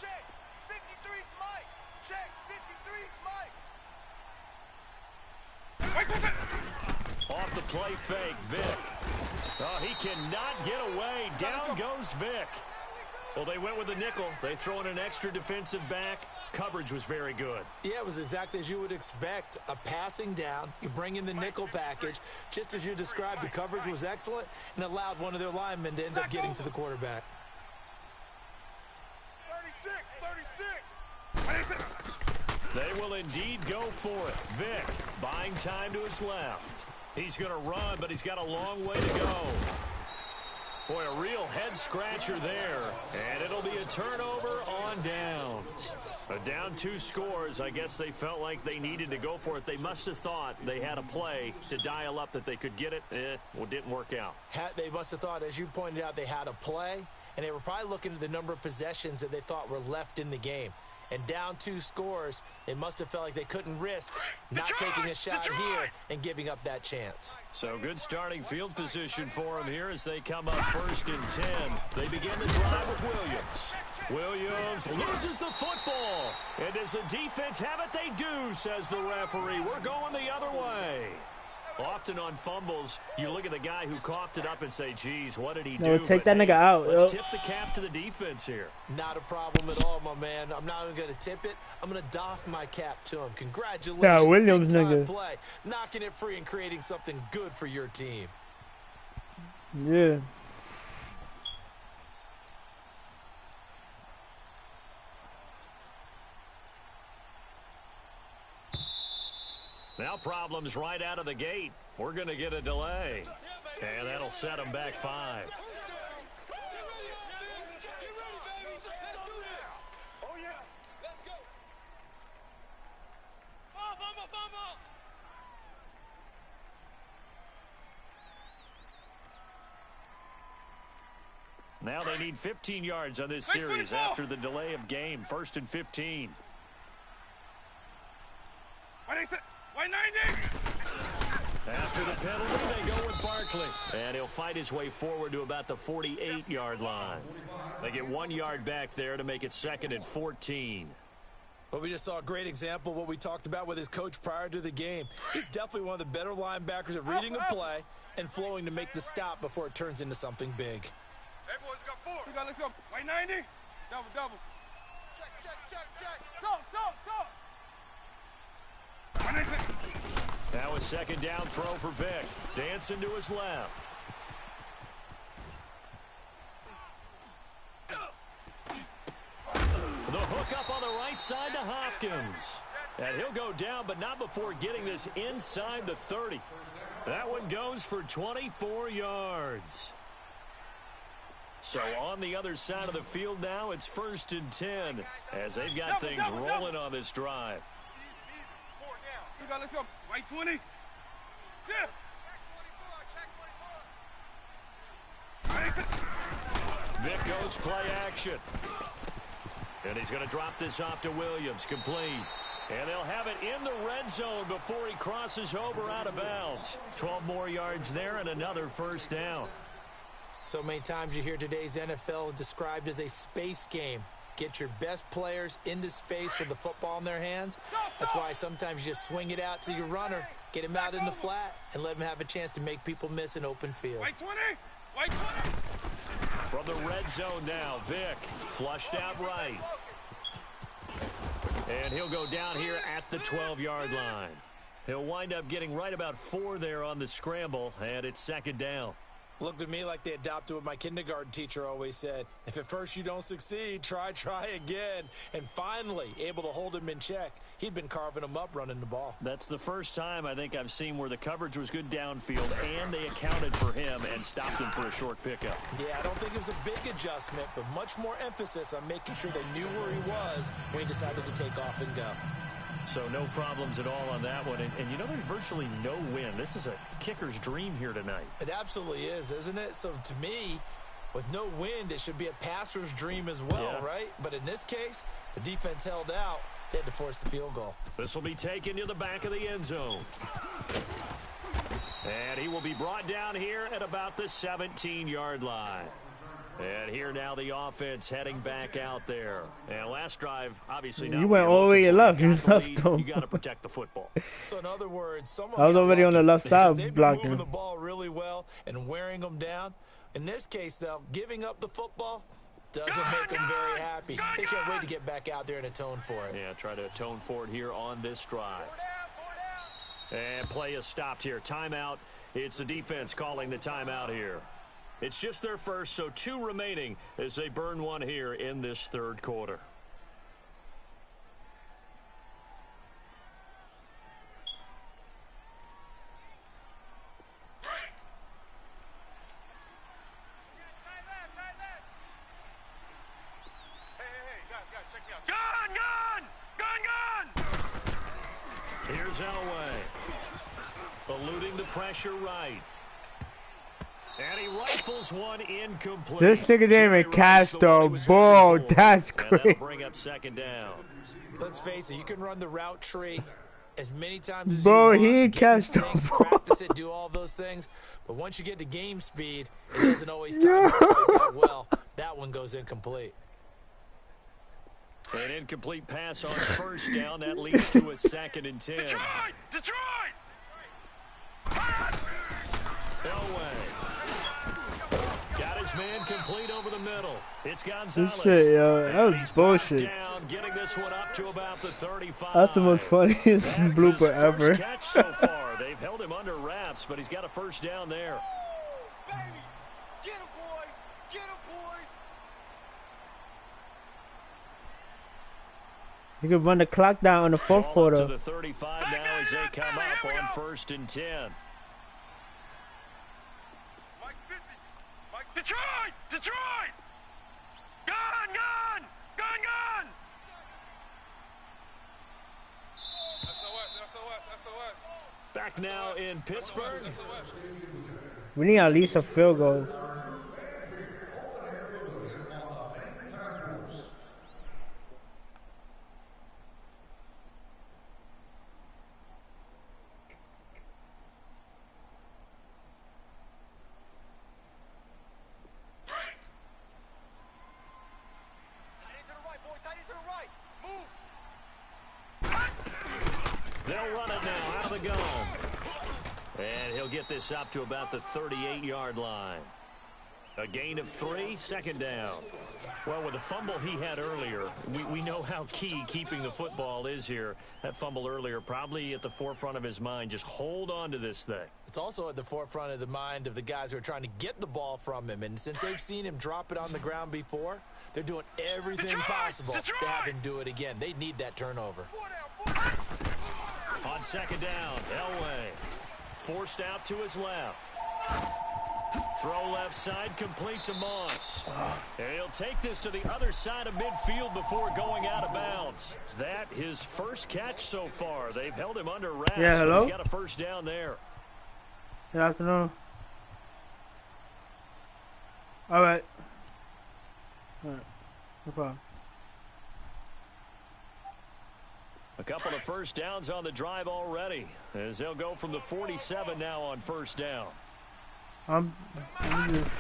[SPEAKER 5] Check. 53's Mike. Check. 53's Mike.
[SPEAKER 4] Wait, wait, wait.
[SPEAKER 2] Off the play fake, Vic. Oh, he cannot get away. Down goes Vic. Well, they went with the nickel. They throw in an extra defensive back. Coverage was very good.
[SPEAKER 3] Yeah, it was exactly as you would expect. A passing down. You bring in the nickel package. Just as you described, the coverage was excellent and allowed one of their linemen to end up getting to the quarterback.
[SPEAKER 5] 36.
[SPEAKER 2] They will indeed go for it. Vic buying time to his left. He's going to run, but he's got a long way to go. Boy, a real head-scratcher there. And it'll be a turnover on downs. Down 2 scores. I guess they felt like they needed to go for it. They must have thought they had a play to dial up that they could get it. Well, it didn't work out.
[SPEAKER 3] They must have thought, as you pointed out, they had a play, and they were probably looking at the number of possessions that they thought were left in the game. And down 2 scores, they must have felt like they couldn't risk not taking a shot here and giving up that chance.
[SPEAKER 2] So good starting field position for them here as they come up 1st and 10. They begin the drive with Williams. Williams loses the football. And does the defense have it? They do, says the referee. We're going the other way. Often on fumbles, you look at the guy who coughed it up and say, geez, what did he do?
[SPEAKER 1] Take that nigga out.
[SPEAKER 2] Let's tip the cap to the defense here.
[SPEAKER 3] Not a problem at all, my man. I'm not even going to tip it. I'm going to doff my cap to him. Congratulations.
[SPEAKER 1] Yeah, Williams,
[SPEAKER 3] big-time
[SPEAKER 1] nigga.
[SPEAKER 3] play. Knocking it free and creating something good for your team.
[SPEAKER 1] Yeah.
[SPEAKER 2] Now problems right out of the gate. We're going to get a delay. And that'll set them back 5. Now they need 15 yards on this series after the delay of game. 1st and 15. After the penalty, they go with Barkley. And he'll fight his way forward to about the 48-yard line. They get 1 yard back there to make it 2nd and 14.
[SPEAKER 3] Well, we just saw a great example of what we talked about with his coach prior to the game. He's definitely one of the better linebackers at reading a play and flowing to make the stop before it turns into something big.
[SPEAKER 5] Hey, boys, we got 4.
[SPEAKER 4] Let's go. White 90. Double.
[SPEAKER 5] Check.
[SPEAKER 4] Stop.
[SPEAKER 2] Now a 2nd down throw for Vic. Dancing to his left. The hook up on the right side to Hopkins. And he'll go down, but not before getting this inside the 30. That one goes for 24 yards. So on the other side of the field now, it's 1st and 10 as they've got things rolling on this drive.
[SPEAKER 4] Let's go. White 20. Shift.
[SPEAKER 2] Vic goes play action. And he's going to drop this off to Williams. Complete. And they'll have it in the red zone before he crosses over out of bounds. 12 more yards there and another 1st down.
[SPEAKER 3] So many times you hear today's NFL described as a space game. Get your best players into space with the football in their hands. That's why sometimes you just swing it out to your runner, get him out in the flat, and let him have a chance to make people miss an open field.
[SPEAKER 4] White 20.
[SPEAKER 2] From the red zone now, Vic flushed out right. And he'll go down here at the 12-yard line. He'll wind up getting right about 4 there on the scramble, and it's 2nd down.
[SPEAKER 3] Looked at me like they adopted what my kindergarten teacher always said. If at first you don't succeed, try again. And finally, able to hold him in check. He'd been carving him up running the ball.
[SPEAKER 2] That's the first time I think I've seen where the coverage was good downfield and they accounted for him and stopped him for a short pickup.
[SPEAKER 3] Yeah, I don't think it was a big adjustment, but much more emphasis on making sure they knew where he was when he decided to take off and go.
[SPEAKER 2] So no problems at all on that one. And you know, there's virtually no win. This is a kicker's dream here tonight.
[SPEAKER 3] It absolutely is, isn't it? So to me, With no wind, it should be a passer's dream as well, right? But in this case, the defense held out. They had to force the field goal.
[SPEAKER 2] This will be taken to the back of the end zone. And he will be brought down here at about the 17-yard line. And here now the offense heading back out there. And last drive, obviously,
[SPEAKER 1] you went all the way left. You left
[SPEAKER 2] them. You got to protect the football.
[SPEAKER 3] So in other words, someone
[SPEAKER 1] I was already on the left side blocking.
[SPEAKER 3] Moving the ball really well and wearing them down. In this case, though, giving up the football doesn't make them very happy. They can't wait to get back out there and atone for it.
[SPEAKER 2] Yeah, try to atone for it here on this drive. And play is stopped here. Timeout. It's the defense calling the timeout here. It's just their first, so 2 remaining as they burn one here in this third quarter. Here's Elway. Eluding the pressure right. And he rifles one incomplete.
[SPEAKER 1] This nigga didn't even catch the ball. That's crazy.
[SPEAKER 2] Bring up second down.
[SPEAKER 3] Let's face it, you can run the route tree as many times as
[SPEAKER 1] bro,
[SPEAKER 3] you want.
[SPEAKER 1] He ain't catch the ball.
[SPEAKER 3] Practice it, do all those things. But once you get to game speed, it doesn't always time out that well. That one goes incomplete.
[SPEAKER 2] An incomplete pass on first down. That leads to a 2nd and 10.
[SPEAKER 4] Detroit!
[SPEAKER 2] Elway. Got his man complete over the middle. It's Gonzalez.
[SPEAKER 1] This shit, yo, that was bullshit.
[SPEAKER 2] Down, getting this one up to about the 35.
[SPEAKER 1] That's the most funniest blooper ever.
[SPEAKER 2] Catch so far. They've held him under wraps, but he's got a first down there.
[SPEAKER 5] Baby, get him, boy! Get him, boy!
[SPEAKER 1] You could run the clock down in the fourth
[SPEAKER 2] Ball
[SPEAKER 1] quarter.
[SPEAKER 2] up to the 35 now as they come up on 1st and 10.
[SPEAKER 4] Mike's 50. Mike's Detroit! Detroit! Gun! Gun! Gun! Gun! SOS.
[SPEAKER 2] Back now in Pittsburgh.
[SPEAKER 1] We need at least a field goal.
[SPEAKER 2] They'll run it now out of the gun. And he'll get this up to about the 38-yard line. A gain of 3, 2nd down. Well, with the fumble he had earlier, we know how key keeping the football is here. That fumble earlier probably at the forefront of his mind. Just hold on to this thing.
[SPEAKER 3] It's also at the forefront of the mind of the guys who are trying to get the ball from him. And since they've seen him drop it on the ground before, they're doing everything possible to have him do it again. They need that turnover.
[SPEAKER 2] On 2nd down, Elway forced out to his left. Throw left side, complete to Moss. And he'll take this to the other side of midfield before going out of bounds. That his first catch so far. They've held him under wraps.
[SPEAKER 1] Yeah, hello?
[SPEAKER 2] He's got a first down there.
[SPEAKER 1] Good afternoon. All right. No problem.
[SPEAKER 2] A couple of first downs on the drive already, as they'll go from the 47 now on first down.
[SPEAKER 1] I'm just...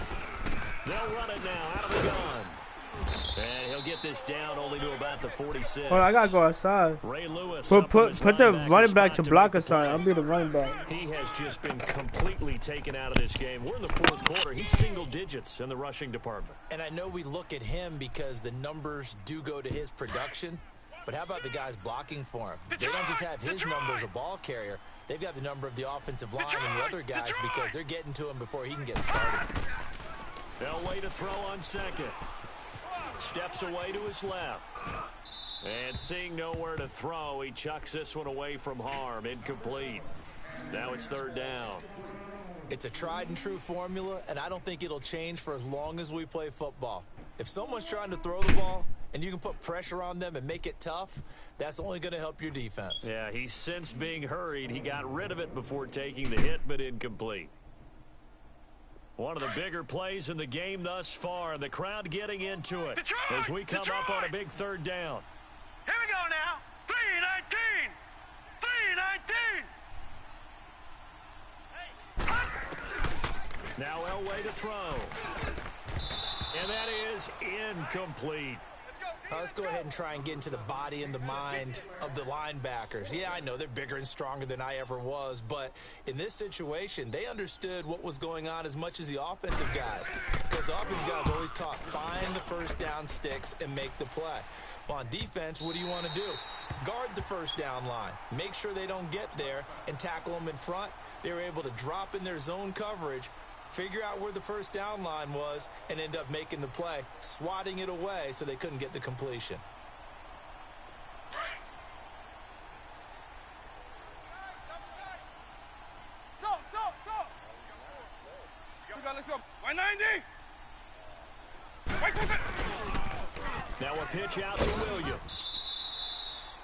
[SPEAKER 2] They'll run it now out of the gun. And he'll get this down only to about the 46.
[SPEAKER 1] Hold on, I gotta go outside.
[SPEAKER 2] Ray Lewis.
[SPEAKER 1] Put the running back to block aside. I'll be the running back.
[SPEAKER 2] He has just been completely taken out of this game. We're in the fourth quarter. He's single digits in the rushing department.
[SPEAKER 3] And I know we look at him because the numbers do go to his production. But how about the guys blocking for him? They don't just have his number as a ball carrier. They've got the number of the offensive line and the other guys because they're getting to him before he can get started.
[SPEAKER 2] Elway to throw on 2nd. Steps away to his left. And seeing nowhere to throw, he chucks this one away from harm. Incomplete. Now it's 3rd down.
[SPEAKER 3] It's a tried and true formula, and I don't think it'll change for as long as we play football. If someone's trying to throw the ball and you can put pressure on them and make it tough, that's only going to help your defense.
[SPEAKER 2] Yeah, he's since being hurried. He got rid of it before taking the hit, but incomplete. One of the bigger plays in the game thus far. The crowd getting into it
[SPEAKER 4] Detroit!
[SPEAKER 2] as we come up on a big third down.
[SPEAKER 4] Here we go now. 3-19. 3-19.
[SPEAKER 2] Now Elway to throw. And that is incomplete.
[SPEAKER 3] Let's go ahead and try and get into the body and the mind of the linebackers. Yeah, I know they're bigger and stronger than I ever was, but in this situation, they understood what was going on as much as the offensive guys. Because the offensive guys always taught, find the first down sticks and make the play. Well, on defense, what do you want to do? Guard the first down line. Make sure they don't get there and tackle them in front. They were able to drop in their zone coverage, figure out where the first down line was, and end up making the play, swatting it away so they couldn't get the completion.
[SPEAKER 4] Stop. Let's go. 190. Wait.
[SPEAKER 2] Now a pitch out to Williams.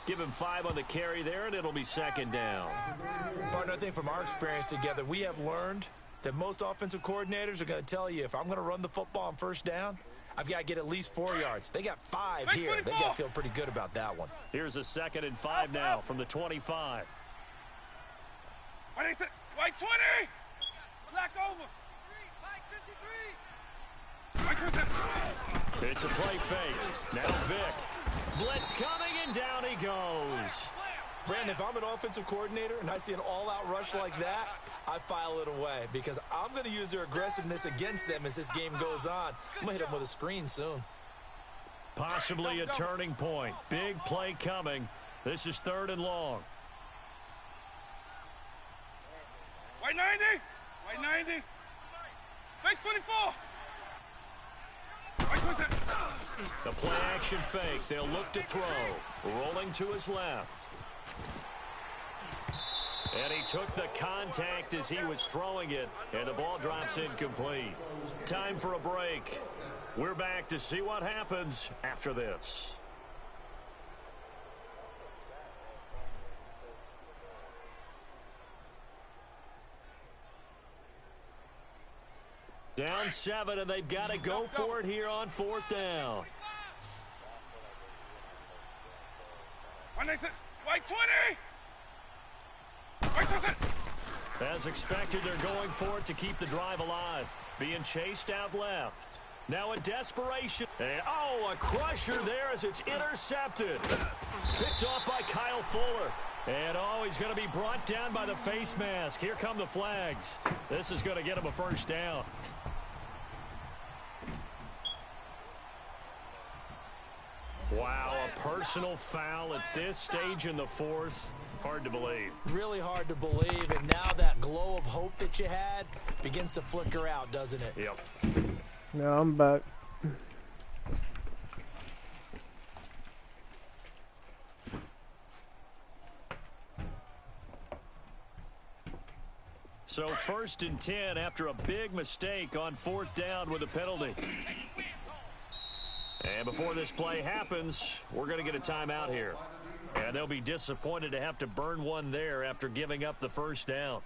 [SPEAKER 2] Give him 5 on the carry there, and it'll be second down.
[SPEAKER 3] Partner, I think from our experience together, we have learned that most offensive coordinators are going to tell you, if I'm going to run the football on first down, I've got to get at least 4 yards. They got 5 here. They got to feel pretty good about that one.
[SPEAKER 2] Here's a 2nd and 5 now from the 25.
[SPEAKER 4] White 20. Black over. White 23.
[SPEAKER 2] It's a play fake. Now Vic. Blitz coming, and down he goes.
[SPEAKER 3] Brandon, if I'm an offensive coordinator and I see an all-out rush like that, I file it away because I'm going to use their aggressiveness against them as this game goes on. I'm going to hit them with a screen soon.
[SPEAKER 2] Possibly a turning point. Big play coming. This is 3rd and long.
[SPEAKER 4] White 90. Face 24. White 27.
[SPEAKER 2] The play action fake. They'll look to throw. Rolling to his left. And he took the contact as he was throwing it, and the ball drops incomplete. Time for a break. We're back to see what happens after this. Down 7, and they've got to go for it here on 4th down.
[SPEAKER 4] White 20.
[SPEAKER 2] As expected, they're going for it to keep the drive alive. Being chased out left. Now a desperation. And, a crusher there as it's intercepted. Picked off by Kyle Fuller. And, he's going to be brought down by the face mask. Here come the flags. This is going to get him a first down. Wow, a personal foul at this stage in the 4th. Hard to believe.
[SPEAKER 3] Really hard to believe, and now that glow of hope that you had begins to flicker out, doesn't it?
[SPEAKER 2] Yep.
[SPEAKER 1] Yeah, I'm back.
[SPEAKER 2] So 1st and 10 after a big mistake on 4th down with a penalty. And before this play happens, we're going to get a timeout here. And they'll be disappointed to have to burn one there after giving up the first down.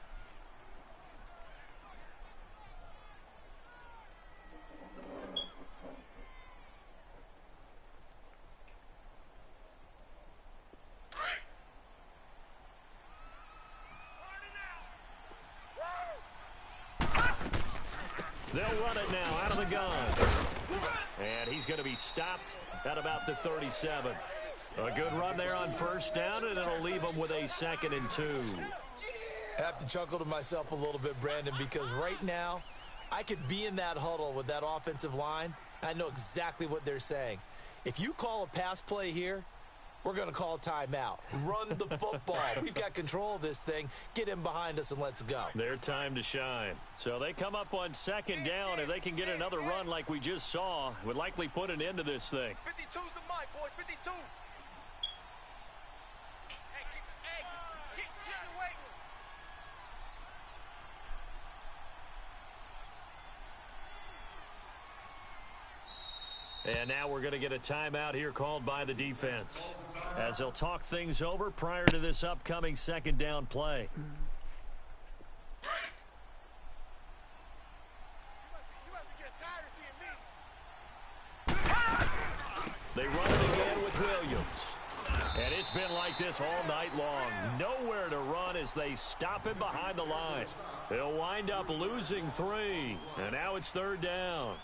[SPEAKER 2] They'll run it now out of the gun. And he's going to be stopped at about the 37. A good run there on first down, and it'll leave them with a 2nd and 2.
[SPEAKER 3] I have to chuckle to myself a little bit, Brandon, because right now I could be in that huddle with that offensive line. I know exactly what they're saying. If you call a pass play here, we're going to call a timeout. Run the football. We've got control of this thing. Get in behind us and let's go.
[SPEAKER 2] Their time to shine. So they come up on 2nd down. If they can get another run like we just saw, would likely put an end to this thing.
[SPEAKER 5] 52's the mic, boys. 52. Get the weight.
[SPEAKER 2] And now we're going to get a timeout here called by the defense, as they'll talk things over prior to this upcoming 2nd down play. It's been like this all night long. Nowhere to run as they stop him behind the line. He'll wind up losing 3. And now it's 3rd down.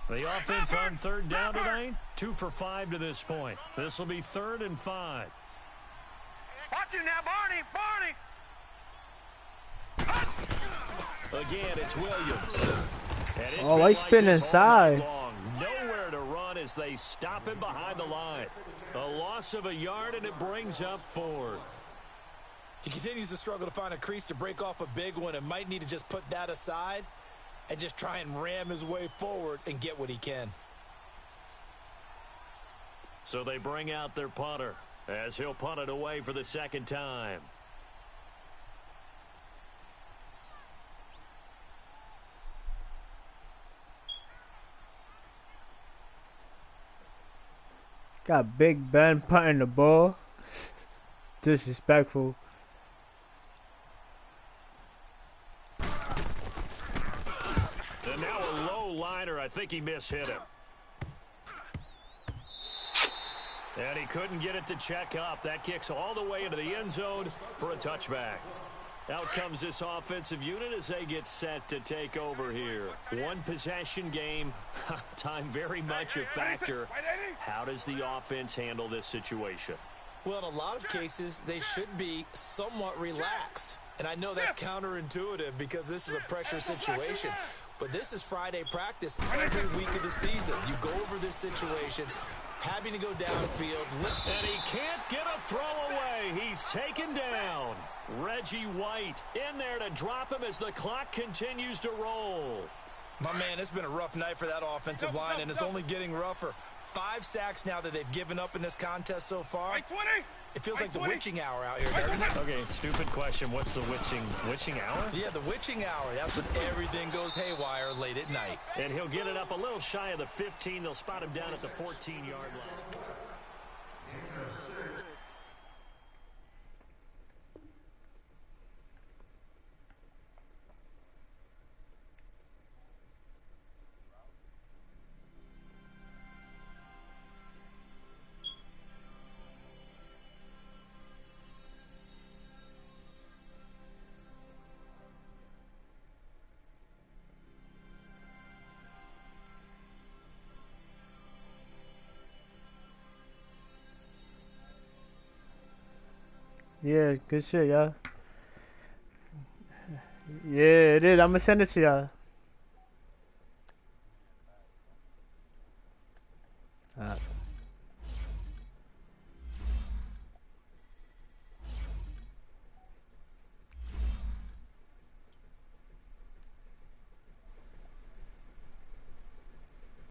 [SPEAKER 2] The offense on 3rd down tonight, 2 for 5 to this point. This will be 3rd and 5.
[SPEAKER 4] Watch him now, Barney! Barney!
[SPEAKER 2] Again, it's Williams. And it's
[SPEAKER 1] Oh,
[SPEAKER 2] been
[SPEAKER 1] he's spinning
[SPEAKER 2] this all night
[SPEAKER 1] inside.
[SPEAKER 2] long. Nowhere to run as they stop him behind the line. A loss of a yard, and it brings up 4th.
[SPEAKER 3] He continues to struggle to find a crease to break off a big one and might need to just put that aside and just try and ram his way forward and get what he can.
[SPEAKER 2] So they bring out their punter as he'll punt it away for the 2nd time.
[SPEAKER 1] Got Big Ben punting the ball. Disrespectful.
[SPEAKER 2] And now a low liner. I think he mishit him. And he couldn't get it to check up. That kicks all the way into the end zone for a touchback. Out comes this offensive unit as they get set to take over here. 1 possession game. Time very much a factor. How does the offense handle this situation?
[SPEAKER 3] Well, in a lot of cases, they should be somewhat relaxed. And I know that's counterintuitive because this is a pressure situation. But this is Friday practice every week of the season. You go over this situation, having to go downfield.
[SPEAKER 2] And he can't get a throw away. He's taken down. Reggie White in there to drop him as the clock continues to roll.
[SPEAKER 3] My man, it's been a rough night for that offensive line, and it's only getting rougher. 5 sacks now that they've given up in this contest so far. It feels like the witching hour out here, doesn't it?
[SPEAKER 2] Okay, stupid question. What's the witching hour?
[SPEAKER 3] Yeah, the witching hour. That's when everything goes haywire late at night.
[SPEAKER 2] And he'll get it up a little shy of the 15. They'll spot him down at the 14-yard line.
[SPEAKER 1] Yeah, good shit, y'all. Yeah, it is. I'm gonna send it to y'all.